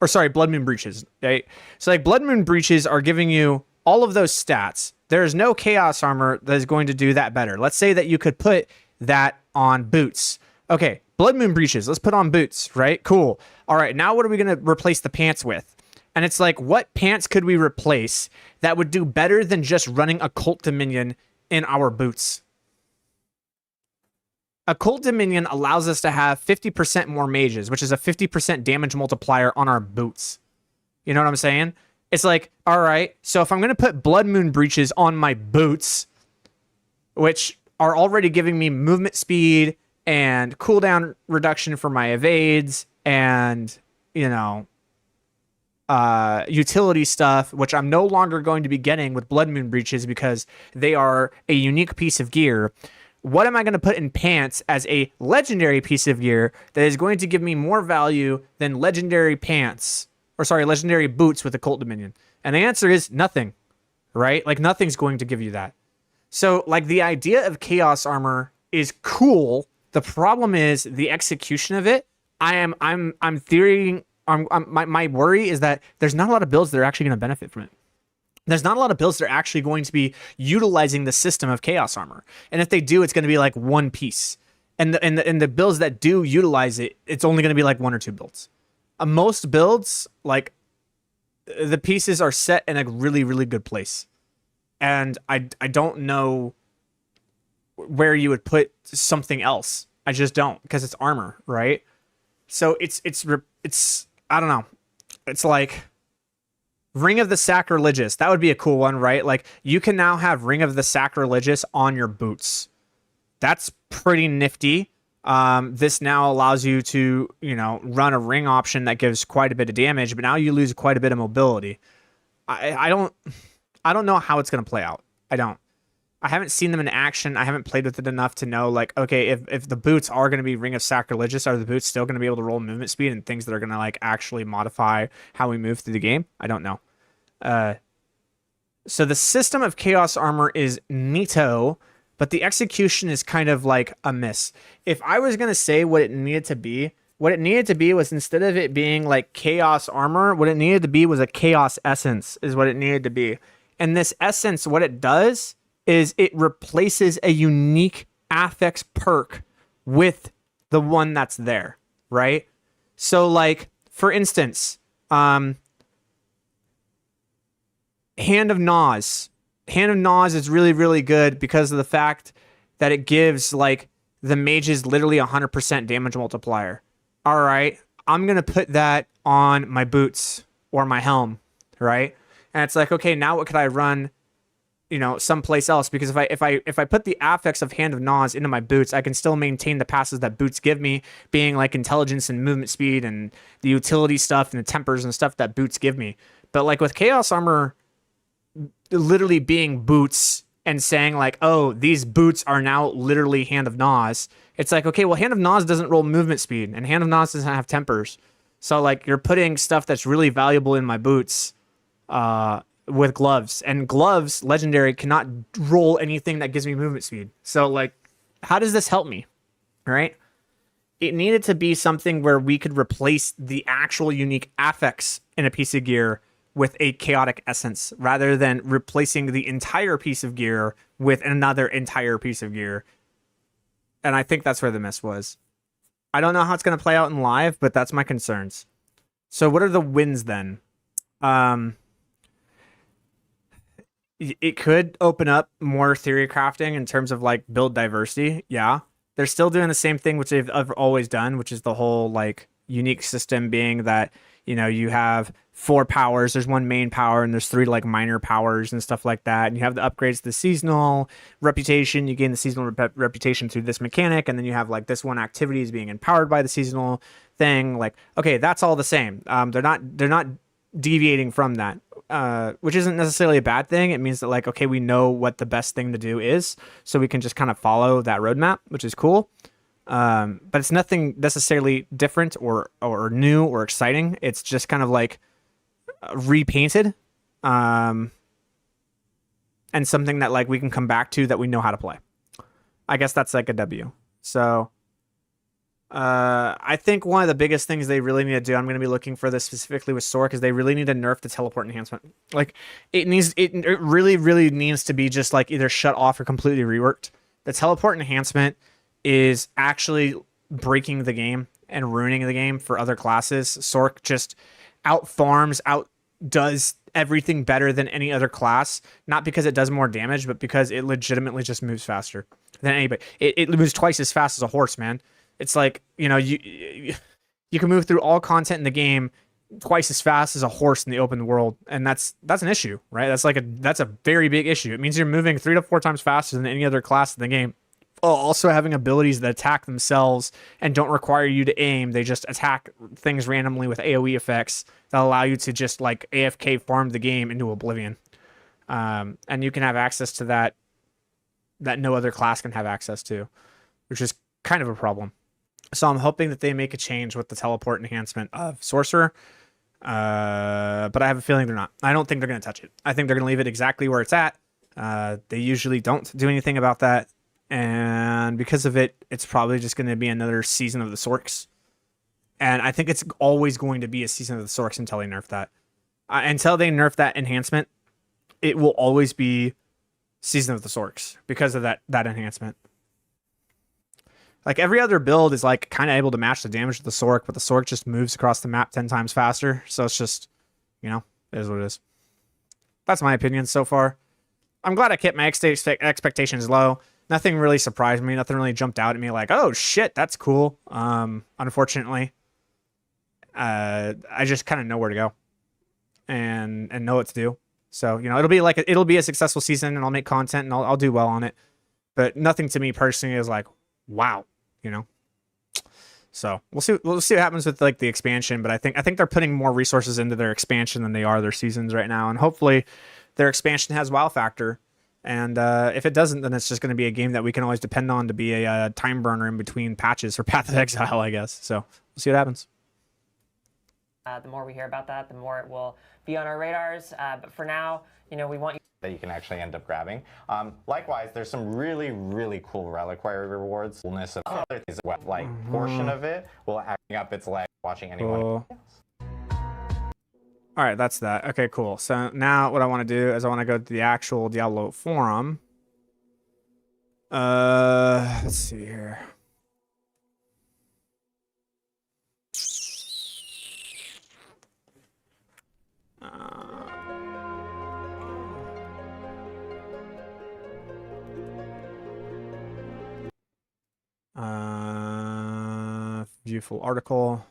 or sorry, Blood Moon Breaches, right? So like Blood Moon Breaches are giving you all of those stats. There's no Chaos Armor that is going to do that better. Let's say that you could put that on boots. Okay, Blood Moon Breaches, let's put on boots, right? Cool. All right, now what are we going to replace the pants with? And it's like, what pants could we replace that would do better than just running Occult Dominion in our boots? Occult Dominion allows us to have 50% more mages, which is a 50% damage multiplier on our boots. You know what I'm saying? It's like, all right, so if I'm going to put Blood Moon Breaches on my boots, which are already giving me movement speed and cooldown reduction for my evades and, you know, utility stuff, which I'm no longer going to be getting with Blood Moon Breaches because they are a unique piece of gear. What am I going to put in pants as a legendary piece of gear that is going to give me more value than legendary pants, or sorry, legendary boots with Occult Dominion? And the answer is nothing, right? Like nothing's going to give you that. So like the idea of Chaos Armor is cool. The problem is the execution of it. My worry is that there's not a lot of builds that are actually going to benefit from it. There's not a lot of builds that are actually going to be utilizing the system of Chaos Armor. And if they do, it's going to be like one piece. And the builds that do utilize it, it's only going to be like one or two builds. Most builds, like the pieces are set in a really, really good place. And I don't know where you would put something else. I just don't, because it's armor, right? So it's I don't know. It's like Ring of the Sacrilegious. That would be a cool one, right? Like you can now have Ring of the Sacrilegious on your boots. That's pretty nifty. This now allows you to, you know, run a ring option that gives quite a bit of damage, but now you lose quite a bit of mobility. I don't know how it's going to play out. I haven't seen them in action. I haven't played with it enough to know, like, okay, if the boots are going to be Ring of Sacrilegious, are the boots still going to be able to roll movement speed and things that are going to, like, actually modify how we move through the game? I don't know. So the system of Chaos Armor is neato, but the execution is kind of, like, a miss. If I was going to say what it needed to be was, instead of it being, like, Chaos Armor, what it needed to be was a Chaos Essence is what it needed to be. And this Essence, what it does is it replaces a unique affix perk with the one that's there, right? So like, for instance, Hand of Nas. Hand of Nas is really, really good because of the fact that it gives like the mages literally 100% damage multiplier. All right, I'm going to put that on my boots or my helm, right? And it's like, okay, now what could I run, you know, someplace else? Because if I put the affix of Hand of Nas into my boots, I can still maintain the passes that boots give me, being like intelligence and movement speed and the utility stuff and the tempers and stuff that boots give me. But like with Chaos Armor literally being boots and saying like, oh, these boots are now literally Hand of Nas, it's like, okay, well, Hand of Nas doesn't roll movement speed and Hand of Nas doesn't have tempers. So like you're putting stuff that's really valuable in my boots with gloves, and gloves legendary cannot roll anything that gives me movement speed. So like, how does this help me? Right? It needed to be something where we could replace the actual unique affix in a piece of gear with a chaotic essence, rather than replacing the entire piece of gear with another entire piece of gear. And I think that's where the miss was. I don't know how it's going to play out in live, but that's my concerns. So what are the wins then? It could open up more theory crafting in terms of like build diversity. Yeah. They're still doing the same thing, which they've always done, which is the whole like unique system being that You know, you have 4 powers. There's 1 main power, and there's 3 like minor powers and stuff like that. And you have the upgrades to the seasonal reputation. You gain the seasonal reputation through this mechanic, and then you have like this one activity is being empowered by the seasonal thing. Like, okay, that's all the same. They're not deviating from that, which isn't necessarily a bad thing. It means that like, okay, we know what the best thing to do is, so we can just kind of follow that roadmap, which is cool. But it's nothing necessarily different or new or exciting. It's just kind of like repainted, and something that like we can come back to that we know how to play. I guess that's like a W. So I think one of the biggest things they really need to do, I'm going to be looking for this specifically with Sork, is they really need to nerf the teleport enhancement. Like it really, really needs to be just like either shut off or completely reworked. The teleport enhancement is actually breaking the game and ruining the game for other classes. Sork just outdoes everything better than any other class, not because it does more damage, but because it legitimately just moves faster than anybody. It moves twice as fast as a horse, man. It's like, you know, you can move through all content in the game twice as fast as a horse in the open world, and that's an issue, right? That's a very big issue. It means you're moving 3 to 4 times faster than any other class in the game. Also having abilities that attack themselves and don't require you to aim. They just attack things randomly with AoE effects that allow you to just like AFK farm the game into oblivion. And you can have access to that no other class can have access to, which is kind of a problem. So I'm hoping that they make a change with the teleport enhancement of Sorcerer. But I have a feeling they're not. I don't think they're going to touch it. I think they're going to leave it exactly where it's at. They usually don't do anything about that. And because of it, it's probably just going to be another season of the Sorks. And I think it's always going to be a season of the Sorks until they nerf that. Until they nerf that enhancement, it will always be season of the Sorks because of that enhancement. Like every other build is like kind of able to match the damage of the Sork, but the Sork just moves across the map 10 times faster. So it's just, you know, it is what it is. That's my opinion so far. I'm glad I kept my expectations low. Nothing really surprised me. Nothing really jumped out at me like, oh shit, that's cool. Unfortunately, I just kind of know where to go and know what to do. So, you know, it'll be a successful season, and I'll make content and I'll do well on it. But nothing to me personally is like, wow, you know. So we'll see what happens with like the expansion. But I think they're putting more resources into their expansion than they are their seasons right now, and hopefully their expansion has wow factor. And if it doesn't, then it's just going to be a game that we can always depend on to be a time burner in between patches for Path of Exile, I guess. So we'll see what happens. The more we hear about that, the more it will be on our radars. But for now, you know, we want you that you can actually end up grabbing. Likewise, there's some really, really cool reliquary rewards. Coolness of other things, like portion of it will hang up its leg watching anyone else. All right, that's that. Okay, cool. So now what I want to do is I want to go to the actual Diablo forum. Let's see here. View full article.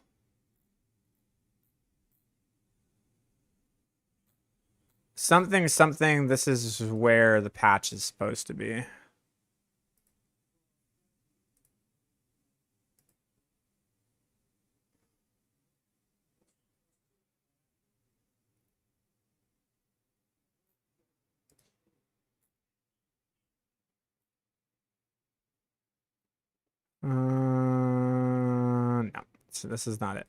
Something, this is where the patch is supposed to be. No, so this is not it.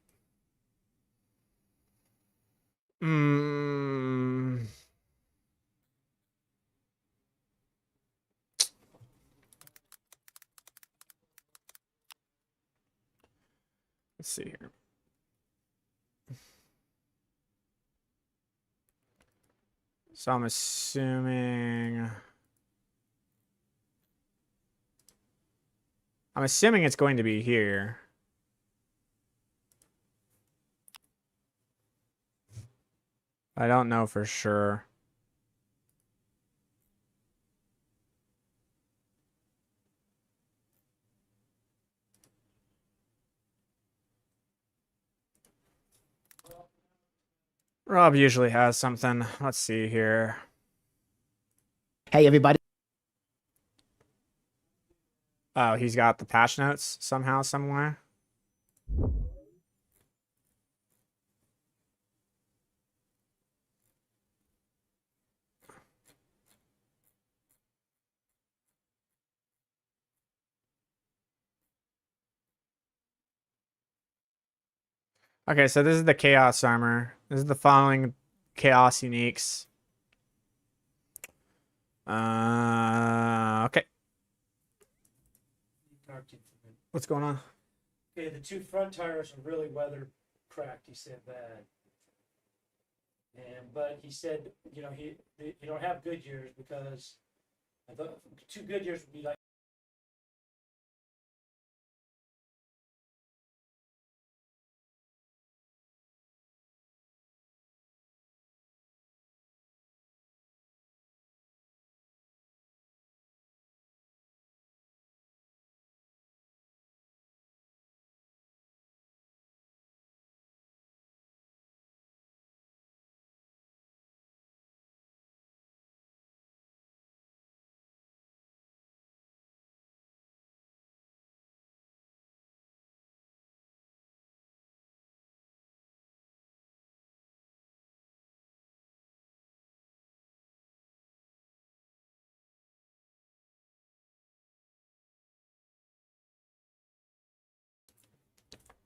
Let's see here. So I'm assuming it's going to be here. I don't know for sure. Rob usually has something. Let's see here. Hey, everybody. Oh, he's got the patch notes somehow, somewhere. Okay, so this is the Chaos Armor. This is the following Chaos Uniques. Okay. What's going on? Okay, the two front tires are really weather cracked. He said that, but he said, you know, you don't have good years because I thought 2 good years would be like.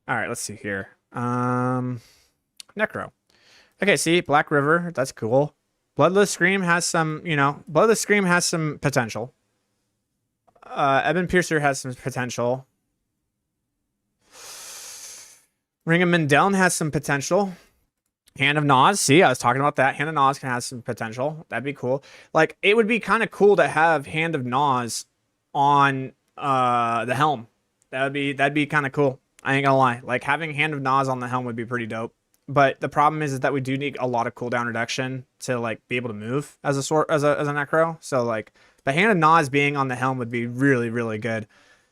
All right, let's see here. Necro. Okay, see, Black River, that's cool. Bloodless Scream has some, Bloodless Scream has some potential. Ebon Piercer has some potential. Ring of Mendeln has some potential. Hand of Nas, see, I was talking about that. Hand of Nas can have some potential. That'd be cool. Like, it would be kind of cool to have Hand of Nas on the helm. That'd be kind of cool. I ain't gonna lie. Like, having Hand of Nas on the helm would be pretty dope. But the problem is that we do need a lot of cooldown reduction to like be able to move as a necro. So like the Hand of Nas being on the helm would be really, really good.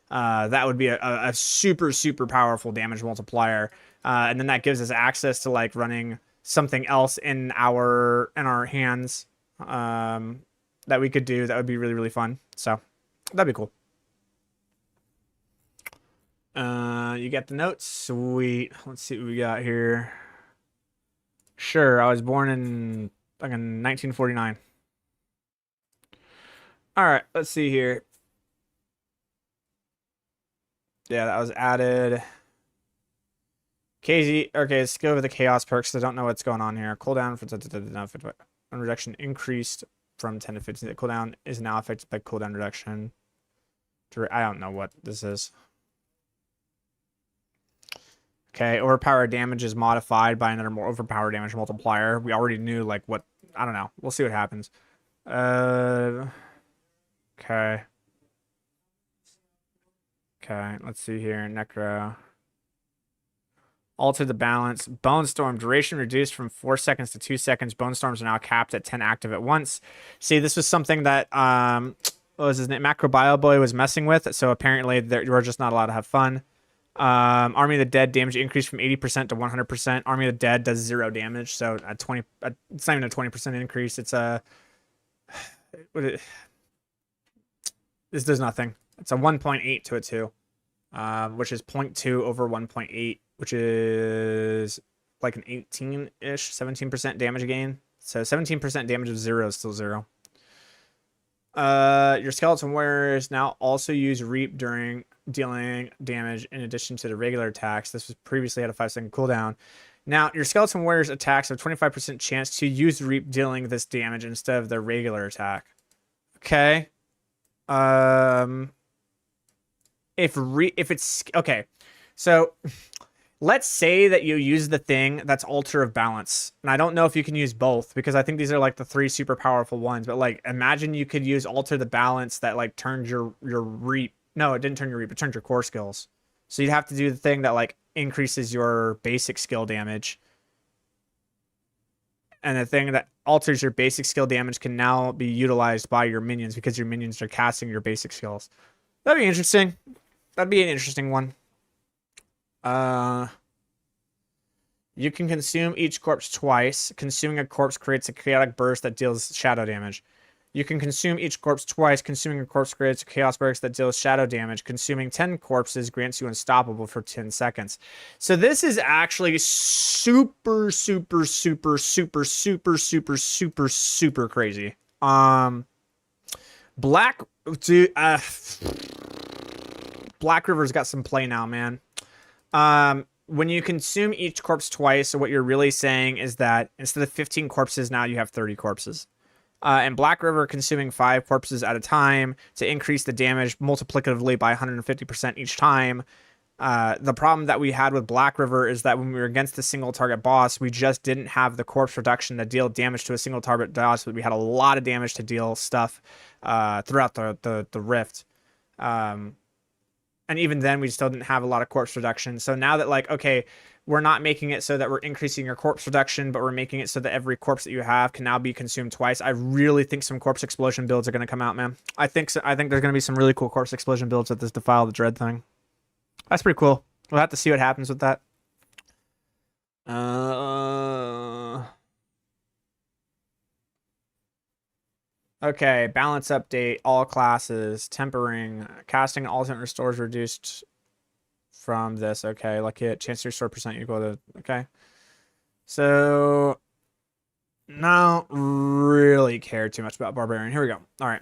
That would be a super, super powerful damage multiplier. And then that gives us access to like running something else in our hands that we could do. That would be really, really fun. So that'd be cool. You get the notes? Sweet. Let's see what we got here. Sure, I was born in fucking 1949. All right, let's see here. Yeah, that was added. KZ, okay, let's go over the chaos perks. I don't know what's going on here. Cooldown for reduction increased from 10 to 15. The cooldown is now affected by cooldown reduction. I don't know what this is. Okay, overpowered damage is modified by another more overpowered damage multiplier. We already knew like what, I don't know. We'll see what happens. Okay. Okay, let's see here. Necro. Alter the balance. Bone Storm. Duration reduced from 4 seconds to 2 seconds. Bone Storms are now capped at 10 active at once. See, this was something that, what was his name? Macro Bio Boy was messing with. So apparently we're just not allowed to have fun. Army of the Dead damage increased from 80% to 100%. Army of the Dead does 0 damage. So it's not even a 20% increase. It's this does nothing. It's a 1.8 to a 2, which is 0.2 over 1.8, which is like an 18-ish, 17% damage gain. So 17% damage of 0 is still 0. Your Skeleton Warriors now also use Reap during dealing damage in addition to the regular attacks. This was previously had a 5-second cooldown. Now, your Skeleton Warriors attacks have a 25% chance to use Reap dealing this damage instead of their regular attack. Okay. If it's okay, so let's say that you use the thing that's Altar of Balance, and I don't know if you can use both because I think these are like the 3 super powerful ones. But like, imagine you could use Alter the Balance that like turned your Reap. No, it didn't turn your Reap. It turned your core skills. So you'd have to do the thing that like increases your basic skill damage. And the thing that alters your basic skill damage can now be utilized by your minions because your minions are casting your basic skills. That'd be interesting. That'd be an interesting one. You can consume each corpse twice. Consuming a corpse creates a chaotic burst that deals shadow damage. You can consume each corpse twice. Consuming a corpse creates a chaos burst that deals shadow damage. Consuming 10 corpses grants you unstoppable for 10 seconds. So this is actually super, super, super, super, super, super, super, super crazy. Black, dude, Black River's got some play now, man. When you consume each corpse twice, so what you're really saying is that instead of 15 corpses, now you have 30 corpses. And Black River consuming 5 corpses at a time to increase the damage multiplicatively by 150% each time. The problem that we had with Black River is that when we were against the single target boss, we just didn't have the corpse reduction to deal damage to a single target boss, but we had a lot of damage to deal stuff throughout the rift. And even then, we still didn't have a lot of corpse reduction. So now that, like, okay, we're not making it so that we're increasing your corpse reduction, but we're making it so that every corpse that you have can now be consumed twice. I really think some corpse explosion builds are going to come out, man. I think so. I think there's going to be some really cool corpse explosion builds with this Defile the Dread thing. That's pretty cool. We'll have to see what happens with that. Okay, balance update, all classes, tempering, casting alternate restores reduced from this. Okay, like it, chance to restore percent equal to, okay. So, not really care too much about Barbarian. Here we go. All right.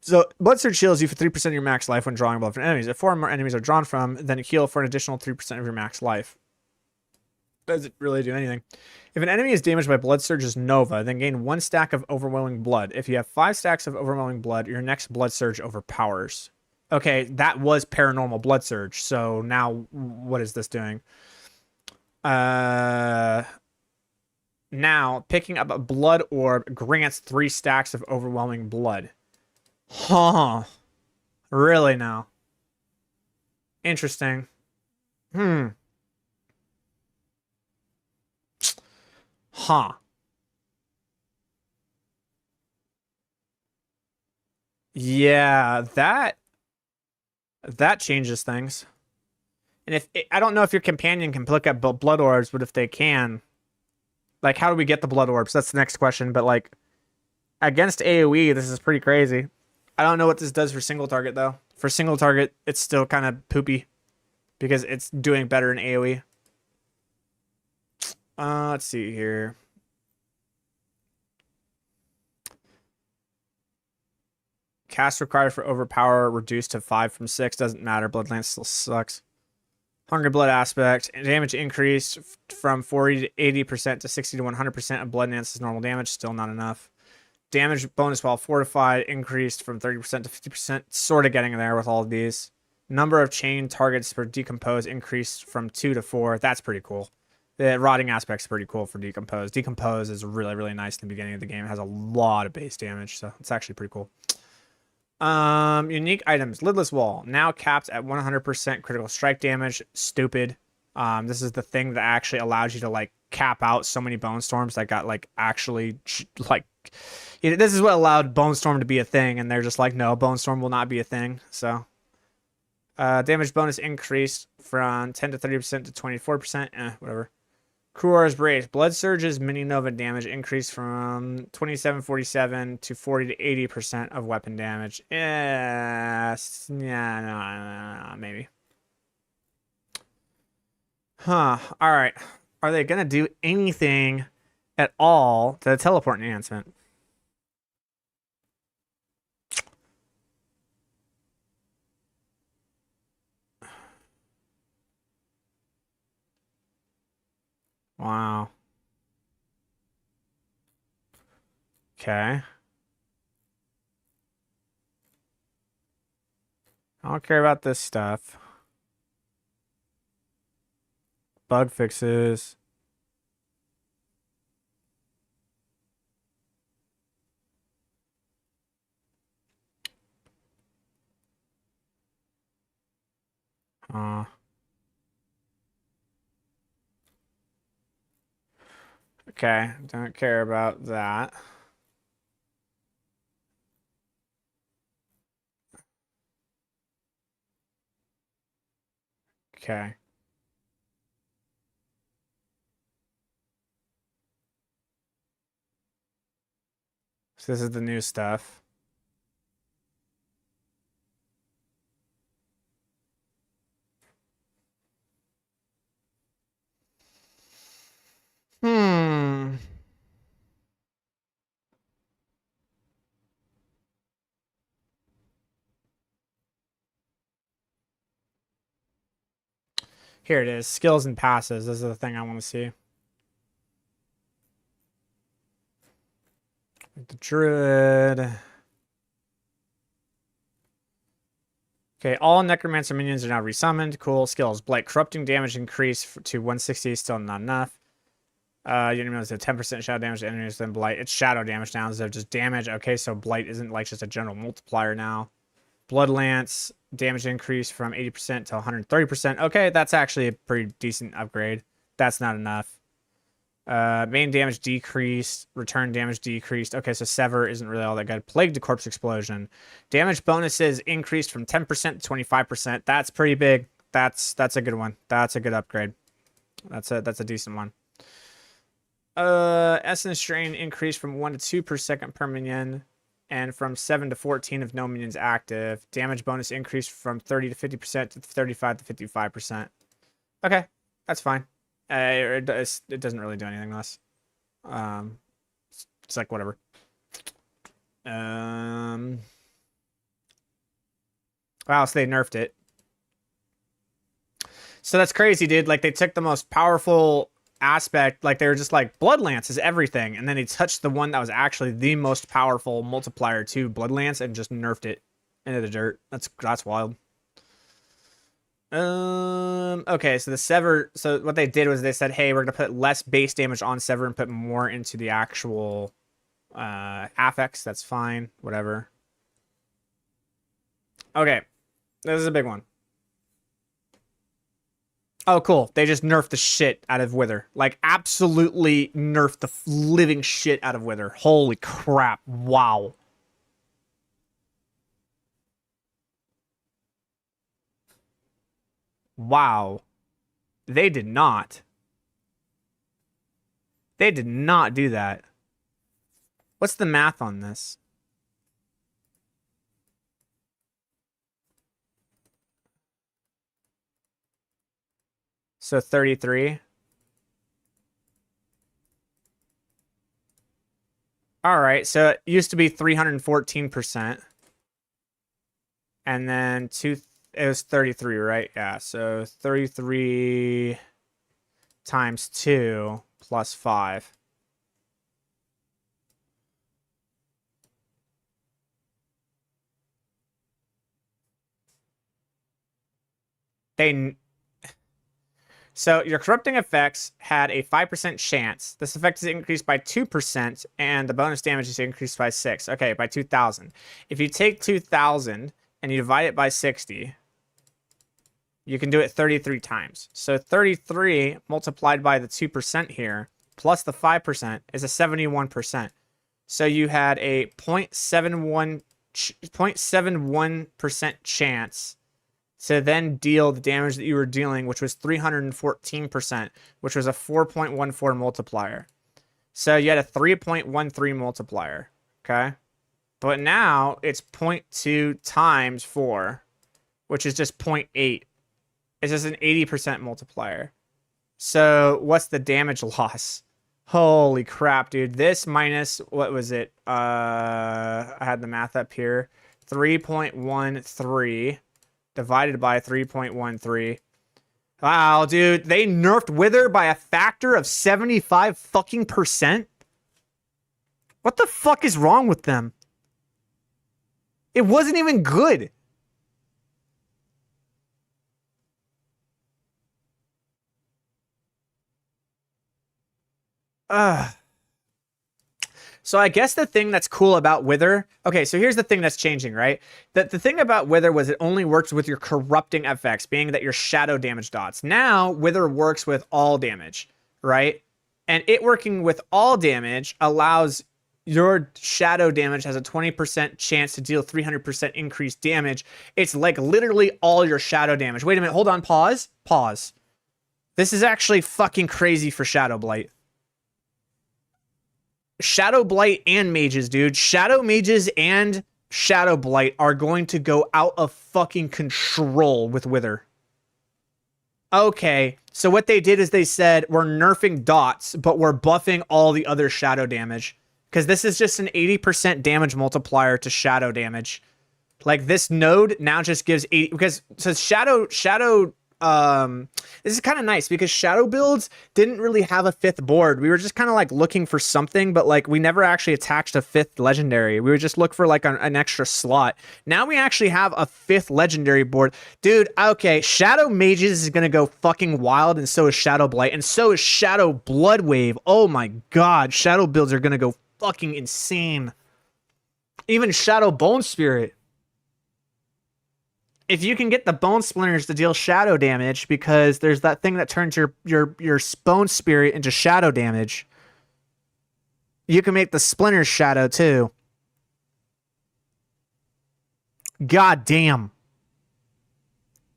So, Blood Surge heals you for 3% of your max life when drawing blood from enemies. If 4 or more enemies are drawn from, then heal for an additional 3% of your max life. Does it really do anything? If an enemy is damaged by Blood Surge's Nova, then gain 1 stack of Overwhelming Blood. If you have 5 stacks of Overwhelming Blood, your next Blood Surge overpowers. Okay, that was Paranormal Blood Surge, so now what is this doing? Now, picking up a Blood Orb grants 3 stacks of Overwhelming Blood. Huh. Really now? Interesting. Huh. Yeah, that changes things. And if I don't know if your companion can pick up blood orbs, but if they can, like, how do we get the blood orbs? That's the next question. But like, against AoE, this is pretty crazy. I don't know what this does for single target though. For single target, it's still kind of poopy because it's doing better in AoE. Let's see here. Cast required for overpower reduced to 5 from 6. Doesn't matter. Bloodlance still sucks. Hungry Blood aspect. Damage increased from 40 to 80% to 60 to 100% of Bloodlance's normal damage. Still not enough. Damage bonus while fortified increased from 30% to 50%. Sort of getting there with all of these. Number of chain targets for Decompose increased from 2 to 4. That's pretty cool. The rotting aspect's pretty cool for Decompose. Decompose is really, really nice in the beginning of the game. It has a lot of base damage, so it's actually pretty cool. Unique items. Lidless Wall. Now capped at 100% critical strike damage. Stupid. This is the thing that actually allows you to, like, cap out so many Bone Storms that got, like, actually, like... This is what allowed Bone Storm to be a thing, and they're just like, no, Bone Storm will not be a thing, so... damage bonus increased from 10 to 30% to 24%. Whatever. Cruor's Brace. Blood Surge's mini Nova damage increased from 2747 to 40 to 80% of weapon damage. Yes. Yeah, no, maybe. Huh. Alright. Are they gonna do anything at all to the teleport enhancement? Wow. Okay. I don't care about this stuff. Bug fixes. Okay, don't care about that. Okay. So this is the new stuff. Hmm. Here it is. Skills and passes. This is the thing I want to see. The Druid. Okay, all Necromancer minions are now resummoned. Cool. Skills. Blight. Corrupting damage increase to 160. Still not enough. You didn't realize a 10% shadow damage to enemies than Blight. It's shadow damage now instead of just damage. Okay, so Blight isn't like just a general multiplier now. Blood Lance. Damage increase from 80% to 130%. Okay, that's actually a pretty decent upgrade. That's not enough. Main damage decreased. Return damage decreased. Okay, so Sever isn't really all that good. Plague to Corpse Explosion. Damage bonuses increased from 10% to 25%. That's pretty big. That's a good one. That's a good upgrade. That's a decent one. Essence Strain increased from 1 to 2 per second per minion. And from 7 to 14 if no minions active. Damage bonus increased from 30 to 50% to 35 to 55%. Okay, that's fine. It doesn't really do anything less. It's like whatever. Wow, so they nerfed it. So that's crazy, dude. Like, they took the most powerful aspect, like they were just like, Blood Lance is everything, and then they touched the one that was actually the most powerful multiplier to Blood Lance and just nerfed it into the dirt. That's wild. Okay, so the Sever, so what they did was they said, hey, we're gonna put less base damage on Sever and put more into the actual affects. That's fine, whatever. Okay, this is a big one. Oh, cool. They just nerfed the shit out of Wither. Like, absolutely nerfed the living shit out of Wither. Holy crap. Wow. Wow. They did not. They did not do that. What's the math on this? So 33. All right, so it used to be 314%. And then it was 33, right? Yeah, so 33 times 2 plus 5. So your corrupting effects had a 5% chance. This effect is increased by 2%, and the bonus damage is increased by 6. Okay, by 2,000. If you take 2,000 and you divide it by 60, you can do it 33 times. So 33 multiplied by the 2% here, plus the 5%, is a 71%. So you had a 0.71% chance to then deal the damage that you were dealing, which was 314%, which was a 4.14 multiplier. So you had a 3.13 multiplier, okay? But now it's 0.2 times 4, which is just 0.8. It's just an 80% multiplier. So what's the damage loss? Holy crap, dude. This minus, what was it? I had the math up here. 3.13 divided by 3.13. Wow, dude. They nerfed Wither by a factor of 75 fucking percent? What the fuck is wrong with them? It wasn't even good. So I guess the thing that's cool about Wither... Okay, so here's the thing that's changing, right? The thing about Wither was it only works with your corrupting effects, being that your shadow damage dots. Now, Wither works with all damage, right? And it working with all damage allows your shadow damage has a 20% chance to deal 300% increased damage. It's like literally all your shadow damage. Wait a minute, hold on, pause. Pause. This is actually fucking crazy for Shadow Blight. Shadow Blight and mages, dude. Shadow mages and Shadow Blight are going to go out of fucking control with Wither. Okay, so what they did is they said, we're nerfing dots, but we're buffing all the other shadow damage. Because this is just an 80% damage multiplier to shadow damage. Like, this node now just gives 80... Because, so shadow... This is kind of nice, because shadow builds didn't really have a 5th board. We were just kind of, like, looking for something, but, like, we never actually attached a 5th legendary. We would just look for, like, an extra slot. Now we actually have a 5th legendary board. Dude, okay, Shadow Mages is gonna go fucking wild, and so is Shadow Blight, and so is Shadow Blood Wave. Oh my god, Shadow builds are gonna go fucking insane. Even Shadow Bone Spirit. If you can get the Bone Splinters to deal shadow damage, because there's that thing that turns your Bone Spirit into shadow damage, you can make the Splinters shadow too. God damn.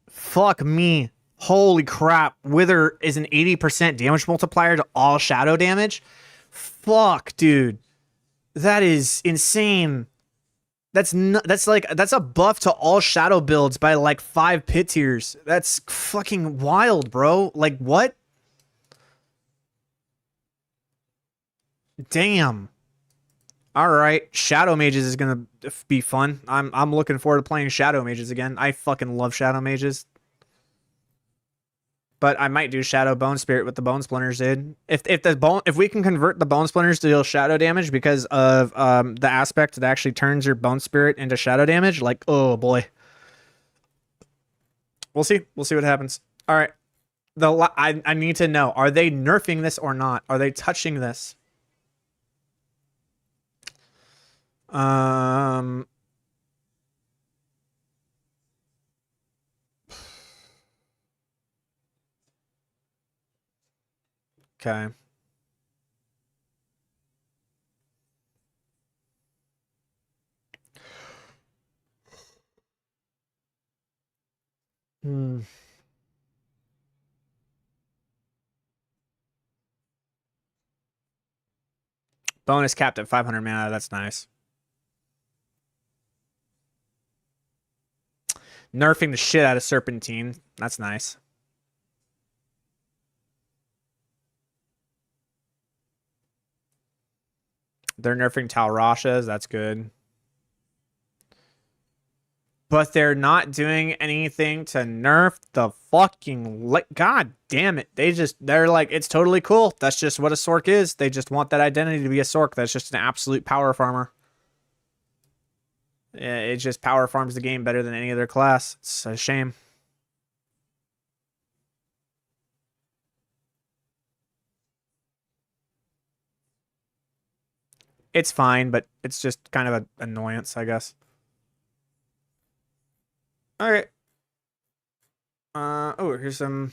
Fuck me. Holy crap. Wither is an 80% damage multiplier to all shadow damage? Fuck, dude. That is insane. That's a buff to all shadow builds by like 5 pit tiers. That's fucking wild, bro. Like, what? Damn. All right, Shadow Mages is gonna be fun. I'm looking forward to playing Shadow Mages again. I fucking love Shadow Mages. But I might do Shadow Bone Spirit with the Bone Splinters, dude. If we can convert the Bone Splinters to deal shadow damage because of the aspect that actually turns your Bone Spirit into shadow damage, like, oh boy. We'll see. We'll see what happens. All right. I need to know, are they nerfing this or not? Are they touching this? Okay. Bonus capped at 500 mana. That's nice. Nerfing the shit out of Serpentine. That's nice. They're nerfing Talrashas. That's good. But they're not doing anything to nerf the fucking... God damn it. They're like, it's totally cool. That's just what a Sork is. They just want that identity to be a Sork. That's just an absolute power farmer. Yeah, it just power farms the game better than any other class. It's a shame. It's fine, but it's just kind of an annoyance, I guess. All right. Oh, here's some...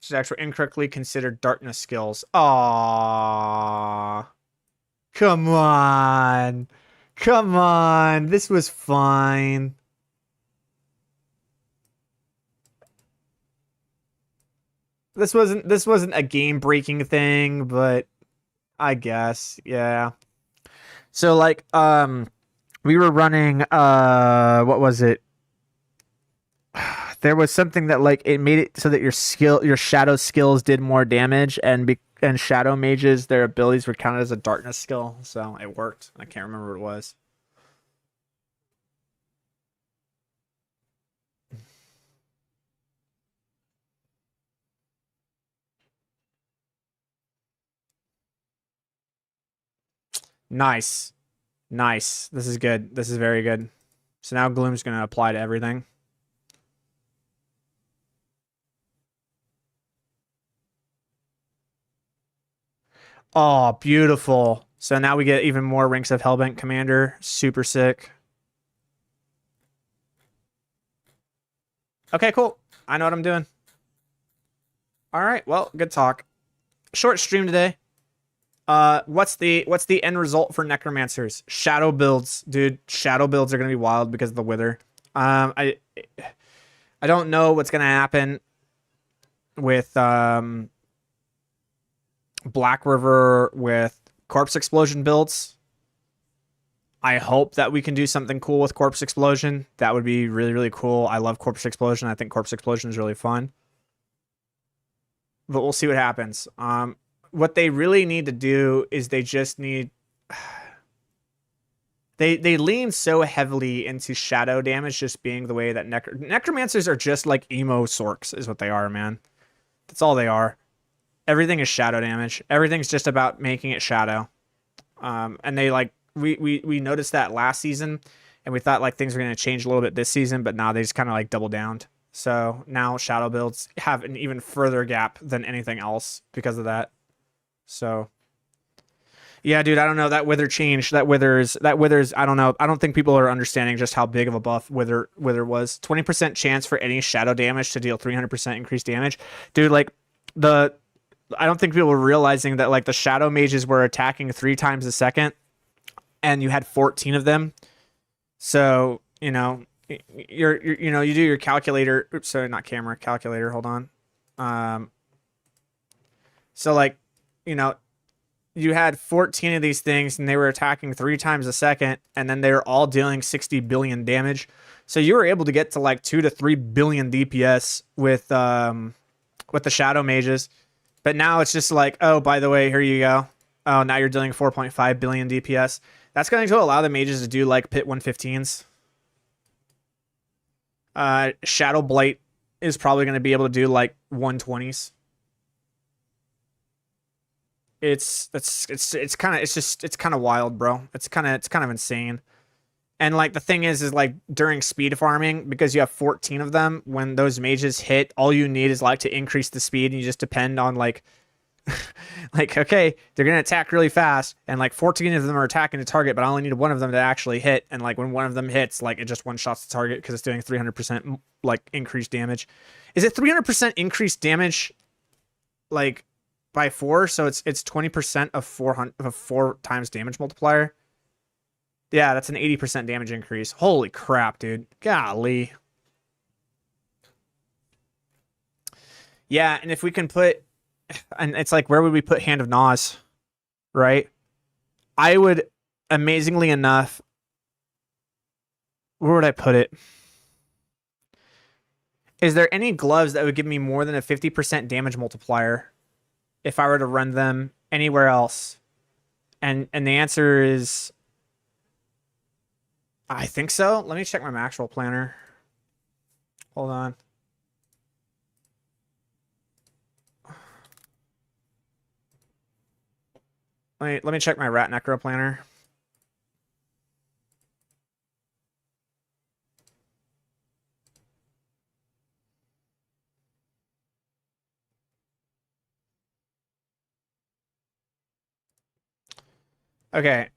This is actually incorrectly considered darkness skills. Aww. Come on. Come on. This was fine. This wasn't a game-breaking thing, but I guess, yeah. So like we were running what was it? There was something that like it made it so that your shadow skills did more damage, and shadow mages, their abilities were counted as a darkness skill, so it worked. I can't remember what it was. Nice. Nice. This is good. This is very good. So now Gloom's going to apply to everything. Oh, beautiful. So now we get even more ranks of Hellbent Commander. Super sick. Okay, cool. I know what I'm doing. All right, well, good talk. Short stream today. What's the end result for Necromancers? Shadow builds, dude. Shadow builds are gonna be wild because of the Wither. I don't know what's gonna happen with Black River with Corpse Explosion builds. I hope that we can do something cool with Corpse Explosion. That would be really, really cool. I love Corpse Explosion. I think Corpse Explosion is really fun. But we'll see what happens. What they really need to do is they just need... They lean so heavily into shadow damage just being the way that necromancers are just like emo sorks is what they are, man. That's all they are. Everything is shadow damage. Everything's just about making it shadow. And they like we noticed that last season and we thought like things were going to change a little bit this season, but now they just kind of like double downed. So now shadow builds have an even further gap than anything else because of that. So yeah, dude, I don't know. That wither change, that withers, I don't know. I don't think people are understanding just how big of a buff wither was. 20% chance for any shadow damage to deal 300% increased damage. Dude, like I don't think people were realizing that like the shadow mages were attacking 3 times a second and you had 14 of them. So, you know, you do your calculator. Oops, sorry, not camera, calculator. Hold on. So like, you know, you had 14 of these things and they were attacking 3 times a second and then they were all dealing 60 billion damage. So you were able to get to like 2 to 3 billion DPS with the shadow mages. But now it's just like, oh, by the way, here you go. Oh, now you're dealing 4.5 billion DPS. That's going to allow the mages to do like pit 115s. Shadow Blight is probably going to be able to do like 120s. It's kind of wild, bro. It's kind of insane. And like the thing is like during speed farming, because you have 14 of them, when those mages hit, all you need is like to increase the speed, and you just depend on like like, okay, they're gonna attack really fast, and like 14 of them are attacking the target, but I only need one of them to actually hit, and like when one of them hits, like it just one shots the target because it's doing 300% like increased damage. Is it 300% increased damage like by 4? So it's 20% of 400 of a 4 times damage multiplier. Yeah, that's an 80% damage increase. Holy crap, dude. Golly. Yeah, and if we can put... And it's like, where would we put Hand of Nas? Right? I would, amazingly enough... Where would I put it? Is there any gloves that would give me more than a 50% damage multiplier if I were to run them anywhere else? And the answer is... I think so. Let me check my Maxwell planner. Hold on. Let me check my Rat Necro planner. Okay.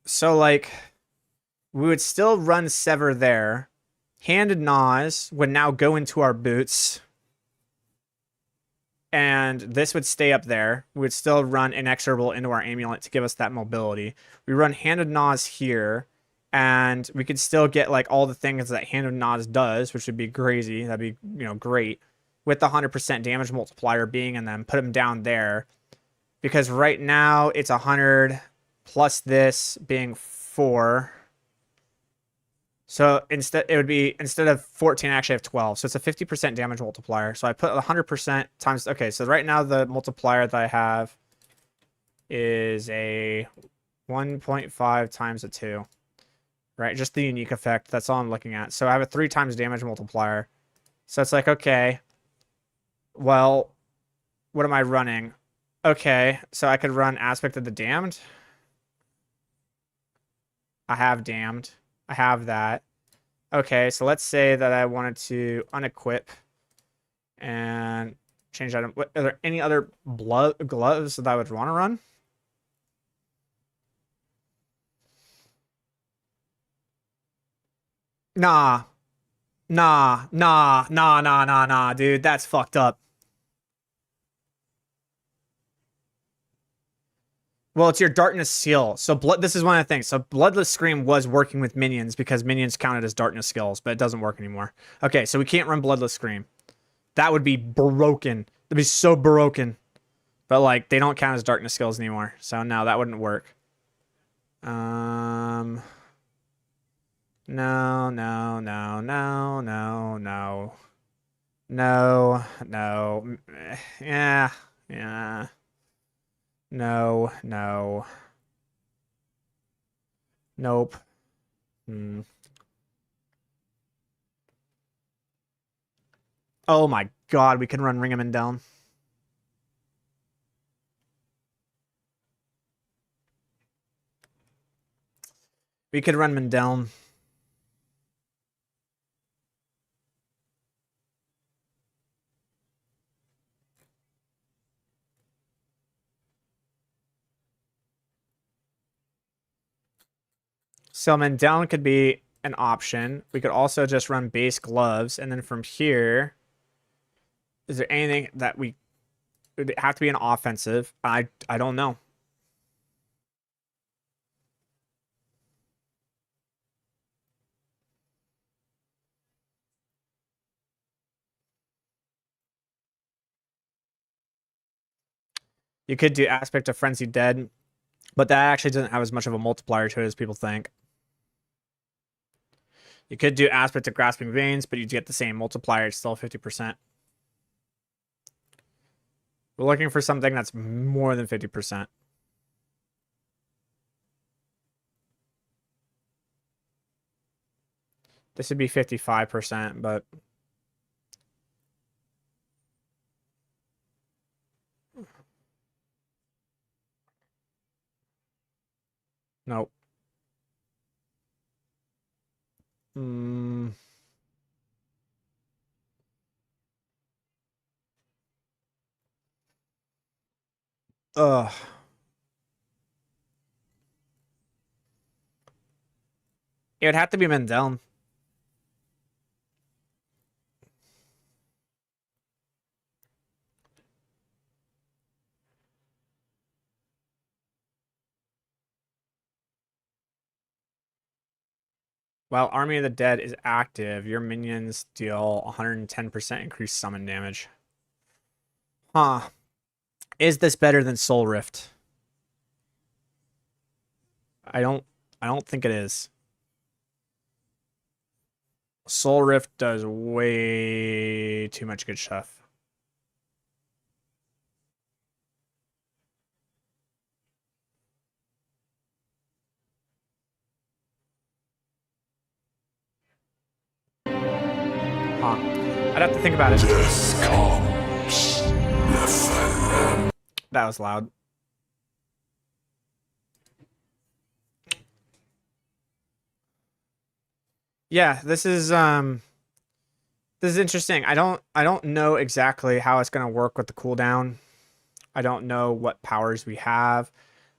So, like, we would still run Sever there. Handed Nas would now go into our boots. And this would stay up there. We would still run Inexorable into our Amulet to give us that mobility. We run Handed Nas here. And we could still get, like, all the things that Handed Nas does, which would be crazy. That'd be, you know, great. With the 100% damage multiplier being in them. Put them down there. Because right now, it's 100... plus this being 4. So instead of 14, I actually have 12. So it's a 50% damage multiplier. So I put 100% times... Okay, so right now the multiplier that I have is a 1.5 times a 2. Right, just the unique effect. That's all I'm looking at. So I have a 3 times damage multiplier. So it's like, okay, well, what am I running? Okay, so I could run Aspect of the Damned. I have Damned. I have that. Okay, so let's say that I wanted to unequip and change item. Are there any other gloves that I would want to run? Nah, dude. That's fucked up. Well, it's your Darkness Seal. So this is one of the things. So Bloodless Scream was working with minions because minions counted as Darkness skills, but it doesn't work anymore. Okay, so we can't run Bloodless Scream. That would be broken. That'd be so broken. But like they don't count as darkness skills anymore. So no, that wouldn't work. No, no, no, no, no, no. No, no. Yeah, yeah. No, no. Nope. Oh my god, we can run Ringaman down. We could run him down. So Mendown could be an option. We could also just run base gloves, and then from here, is there anything that we would have to be an offensive? I don't know. You could do Aspect of Frenzy Dead, but that actually doesn't have as much of a multiplier to it as people think. You could do Aspect of Grasping Veins, but you get the same multiplier. It's still 50%. We're looking for something that's more than 50%. This would be 55%, but... Nope. Ugh. It would have to be Mendel. While Army of the Dead is active, your minions deal 110% increased summon damage. Huh. Is this better than Soul Rift? I don't think it is. Soul Rift does way too much good stuff. Huh. I'd have to think about it. That was loud. Yeah, this is interesting. I don't know exactly how it's going to work with the cooldown. I don't know what powers we have.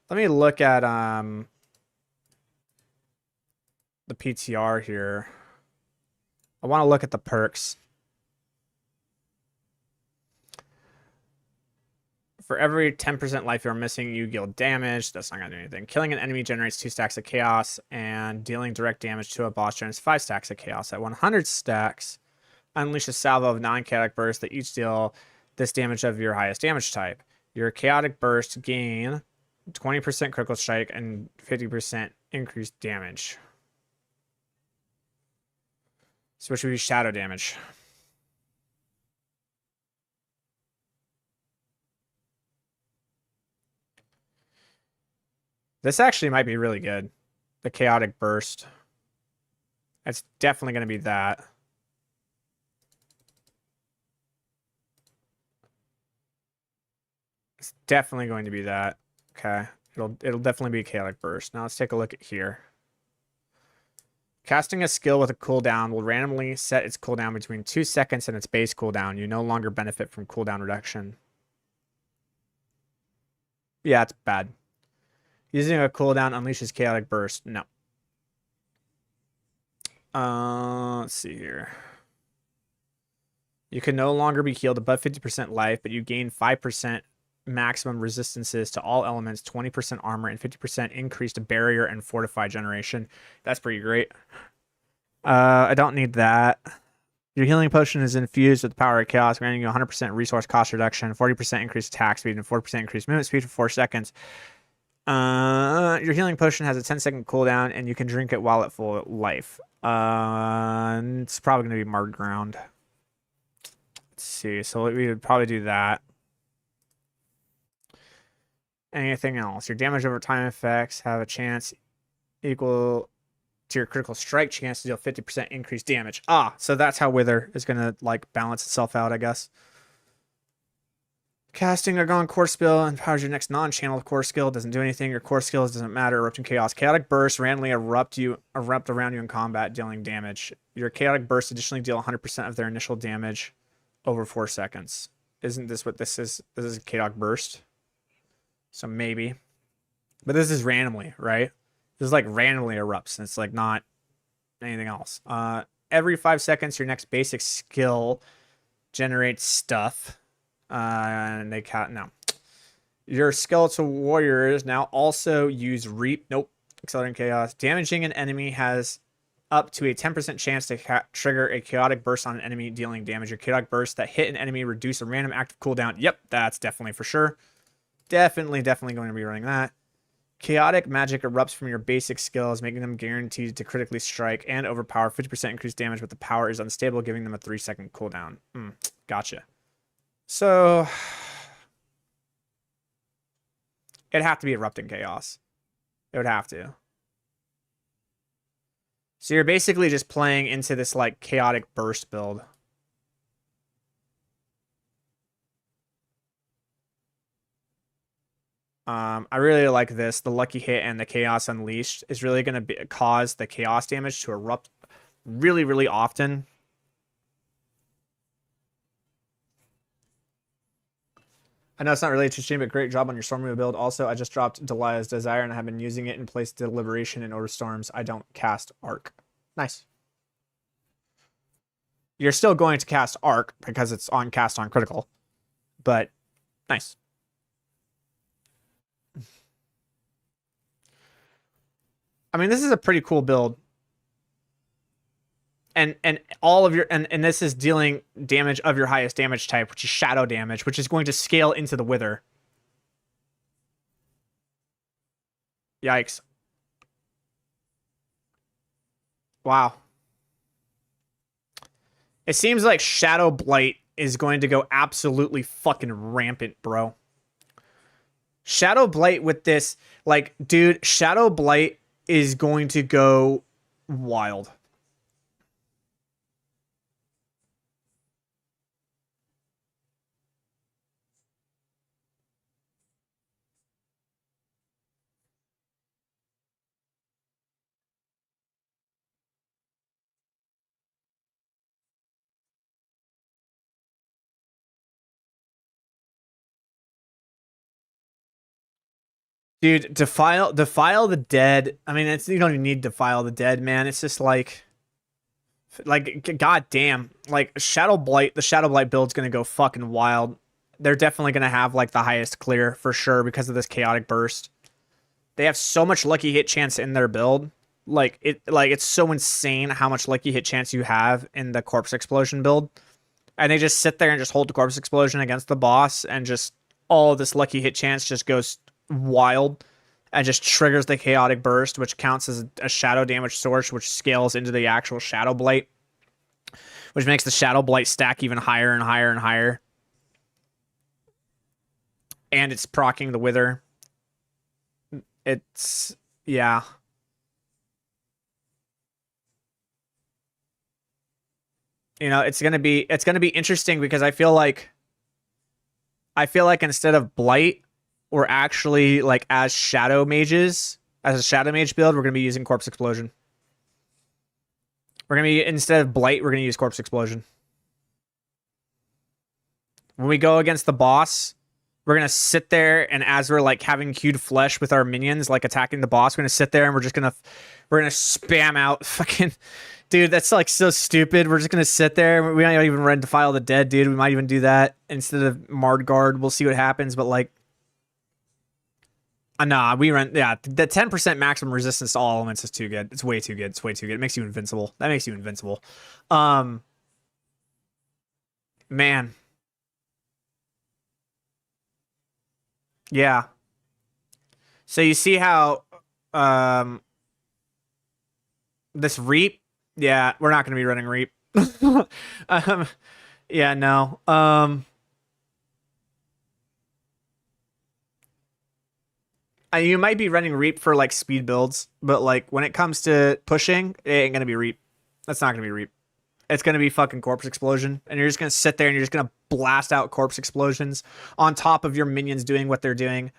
Let me look at the PTR here. I want to look at the perks. For every 10% life you're missing, you deal damage. That's not going to do anything. Killing an enemy generates 2 stacks of chaos, and dealing direct damage to a boss generates 5 stacks of chaos. At 100 stacks, unleash a salvo of 9 chaotic bursts that each deal this damage of your highest damage type. Your chaotic bursts gain 20% critical strike and 50% increased damage. So which would be shadow damage. This actually might be really good. The chaotic burst. It's definitely going to be that. It's definitely going to be that. Okay. It'll definitely be a chaotic burst. Now let's take a look at here. Casting a skill with a cooldown will randomly set its cooldown between 2 seconds and its base cooldown. You no longer benefit from cooldown reduction. Yeah, it's bad. Using a cooldown unleashes chaotic burst. No. Let's see here. You can no longer be healed above 50% life, but you gain 5% maximum resistances to all elements, 20% armor, and 50% increased barrier and fortify generation. That's pretty great. I don't need that. Your healing potion is infused with the power of chaos, granting you 100% resource cost reduction, 40% increased attack speed, and 40% increased movement speed for 4 seconds. Your healing potion has a 10-second cooldown, and you can drink it while at full life. It's probably going to be Marred Ground. Let's see. So we would probably do that. Anything else? Your damage over time effects have a chance equal to your critical strike chance to deal 50% increased damage. So that's how Wither is going to like balance itself out, I guess. Casting a Gone core skill empowers your next non-channel core skill. Doesn't do anything. Your core skills doesn't matter. Erupting Chaos. Chaotic Burst randomly erupt around you in combat, dealing damage. Your Chaotic Burst additionally deal 100% of their initial damage over 4 seconds. Isn't this what this is? This is a Chaotic Burst. So maybe. But this is randomly, right? This is like randomly erupts, and it's like not anything else. Every 5 seconds, your next basic skill generates stuff. And they can't. No. Your skeletal warriors now also use Reap. Nope. Accelerating Chaos. Damaging an enemy has up to a 10% chance to trigger a Chaotic Burst on an enemy, dealing damage. Your Chaotic Burst that hit an enemy reduce a random active cooldown. Yep, that's definitely for sure. Definitely going to be running that. Chaotic magic erupts from your basic skills, making them guaranteed to critically strike and overpower. 50% increased damage, but the power is unstable, giving them a 3-second cooldown. Gotcha. So it'd have to be Erupting Chaos. It would have to. So you're basically just playing into this like Chaotic Burst build. I really like this. The Lucky Hit and the Chaos Unleashed is really going to cause the Chaos damage to erupt really, really often. I know it's not really interesting, but great job on your Stormwheel build. Also, I just dropped Delilah's Desire and I have been using it in place of Deliberation and Order Storms. I don't cast Arc. Nice. You're still going to cast Arc because it's on cast on critical, but nice. I mean, this is a pretty cool build. And all of your and this is dealing damage of your highest damage type, which is shadow damage, which is going to scale into the Wither. Yikes. Wow. It seems like Shadow Blight is going to go absolutely fucking rampant, bro. Shadow Blight with this, like, dude, Shadow Blight is going to go wild. Dude, defile the dead. I mean, you don't even need defile the dead, man. It's just like goddamn, like Shadow Blight. The Shadow Blight build's gonna go fucking wild. They're definitely gonna have like the highest clear for sure because of this Chaotic Burst. They have so much lucky hit chance in their build. It's so insane how much lucky hit chance you have in the Corpse Explosion build. And they just sit there and just hold the Corpse Explosion against the boss, and just all of this lucky hit chance just goes wild and just triggers the Chaotic Burst, which counts as a shadow damage source, which scales into the actual Shadow Blight, which makes the Shadow Blight stack even higher and higher and higher. And it's proccing the Wither. It's, yeah. You know, it's gonna be interesting because I feel like instead of Blight, we're actually like as Shadow Mages, as a Shadow Mage build, we're gonna be using Corpse Explosion. We're gonna be, instead of Blight, we're gonna use Corpse Explosion. When we go against the boss, we're gonna sit there, and as we're like having queued flesh with our minions, like attacking the boss, we're gonna sit there and we're gonna spam out fucking. Dude, that's like so stupid. We're just gonna sit there. We might even run Defile the Dead, dude. We might even do that instead of Marred Guard. We'll see what happens, but like, nah, we run. Yeah, the 10% maximum resistance to all elements is too good. It's way too good. It's way too good. It makes you invincible. That makes you invincible. Man. Yeah. So you see how this Reap? Yeah, we're not going to be running Reap. um, yeah, no. You might be running Reap for like speed builds, but like when it comes to pushing, it ain't going to be Reap. That's not going to be Reap. It's going to be fucking Corpse Explosion. And you're just going to sit there and you're just going to blast out Corpse Explosions on top of your minions doing what they're doing.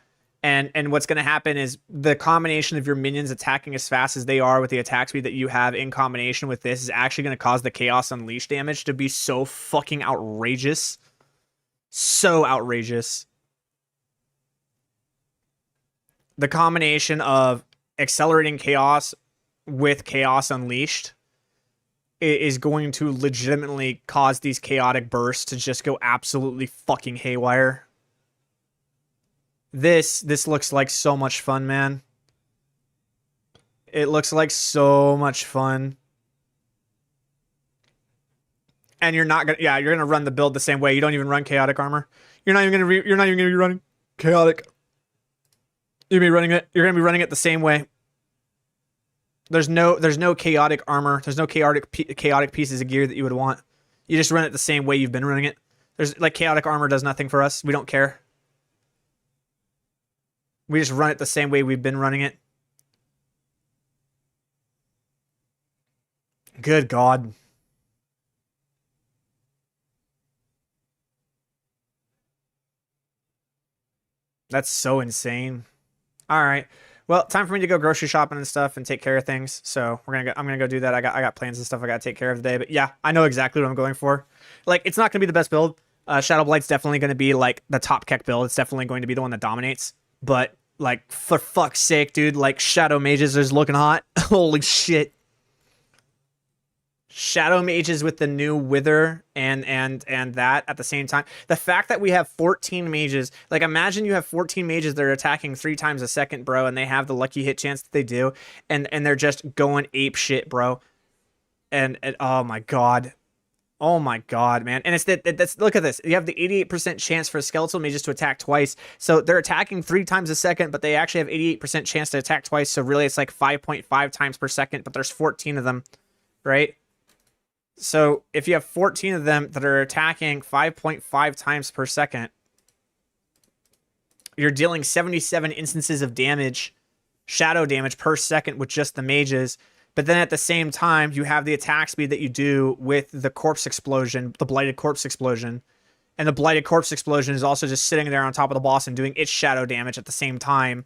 And what's going to happen is the combination of your minions attacking as fast as they are with the attack speed that you have in combination with this is actually going to cause the Chaos Unleashed damage to be so fucking outrageous. So outrageous. The combination of accelerating Chaos with Chaos Unleashed is going to legitimately cause these chaotic bursts to just go absolutely fucking haywire. This looks like so much fun, man. It looks like so much fun. And you're not gonna, yeah, you're gonna run the build the same way. You don't even run chaotic armor. You're not even gonna be running chaotic. You're gonna be running it. You're gonna be running it the same way. There's no chaotic armor. There's no chaotic pieces of gear that you would want. You just run it the same way you've been running it. There's like chaotic armor does nothing for us. We don't care. We just run it the same way we've been running it. Good God. That's so insane. All right. Well, time for me to go grocery shopping and stuff and take care of things. So I'm gonna go do that. I got plans and stuff I gotta take care of today. But yeah, I know exactly what I'm going for. Like, it's not gonna be the best build. Shadow Blight's definitely gonna be like the top keck build. It's definitely going to be the one that dominates. But like, for fuck's sake, dude, like Shadow Mages is looking hot. Holy shit. Shadow Mages with the new Wither and that at the same time. The fact that we have 14 mages, like imagine you have 14 mages that are attacking 3 times a second, bro, and they have the lucky hit chance that they do, and they're just going ape shit, bro. And oh my god. Oh my god, man. And it's that's look at this. You have the 88% chance for skeletal mages to attack twice. So they're attacking 3 times a second, but they actually have 88% chance to attack twice. So really it's like 5.5 times per second, but there's 14 of them, right? So if you have 14 of them that are attacking 5.5 times per second, you're dealing 77 instances of damage, shadow damage per second with just the mages. But then at the same time, you have the attack speed that you do with the corpse explosion, the blighted corpse explosion. And the blighted corpse explosion is also just sitting there on top of the boss and doing its shadow damage at the same time.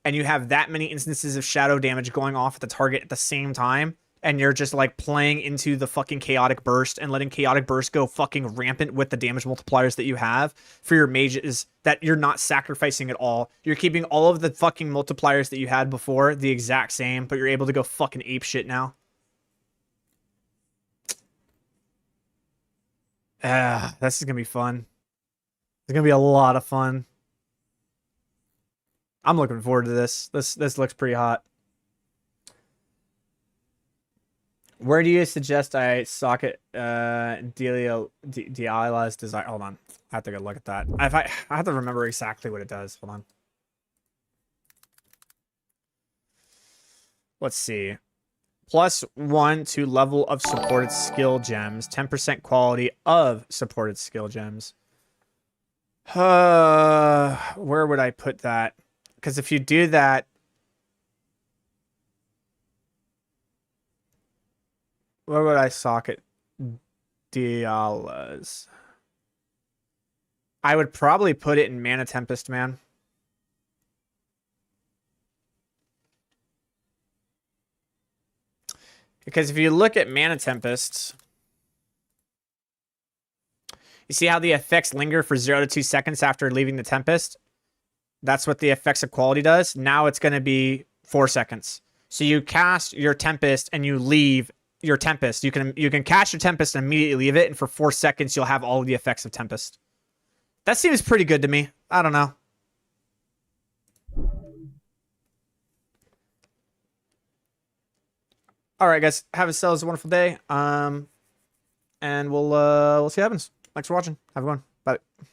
And you have that many instances of shadow damage going off at the target at the same time. And you're just like playing into the fucking chaotic burst and letting chaotic burst go fucking rampant with the damage multipliers that you have for your mages that you're not sacrificing at all. You're keeping all of the fucking multipliers that you had before the exact same, but you're able to go fucking ape shit now. This is gonna be fun. It's gonna be a lot of fun. I'm looking forward to this. This looks pretty hot. Where do you suggest I socket Diala's design? Hold on. I have to go look at that. I have to remember exactly what it does. Hold on. Let's see. +1 to level of supported skill gems. 10% quality of supported skill gems. Where would I put that? Because if you do that, where would I socket Diala's? I would probably put it in Mana Tempest, man. Because if you look at Mana Tempest, you see how the effects linger for 0 to 2 seconds after leaving the Tempest? That's what the effects of quality does. Now it's going to be 4 seconds. So you cast your Tempest and you leave your Tempest. You can cast your Tempest and immediately leave it, and for 4 seconds you'll have all of the effects of Tempest. That seems pretty good to me. I don't know. All right, guys. Have yourselves a wonderful day. And we'll see what happens. Thanks for watching. Have a good one. Bye.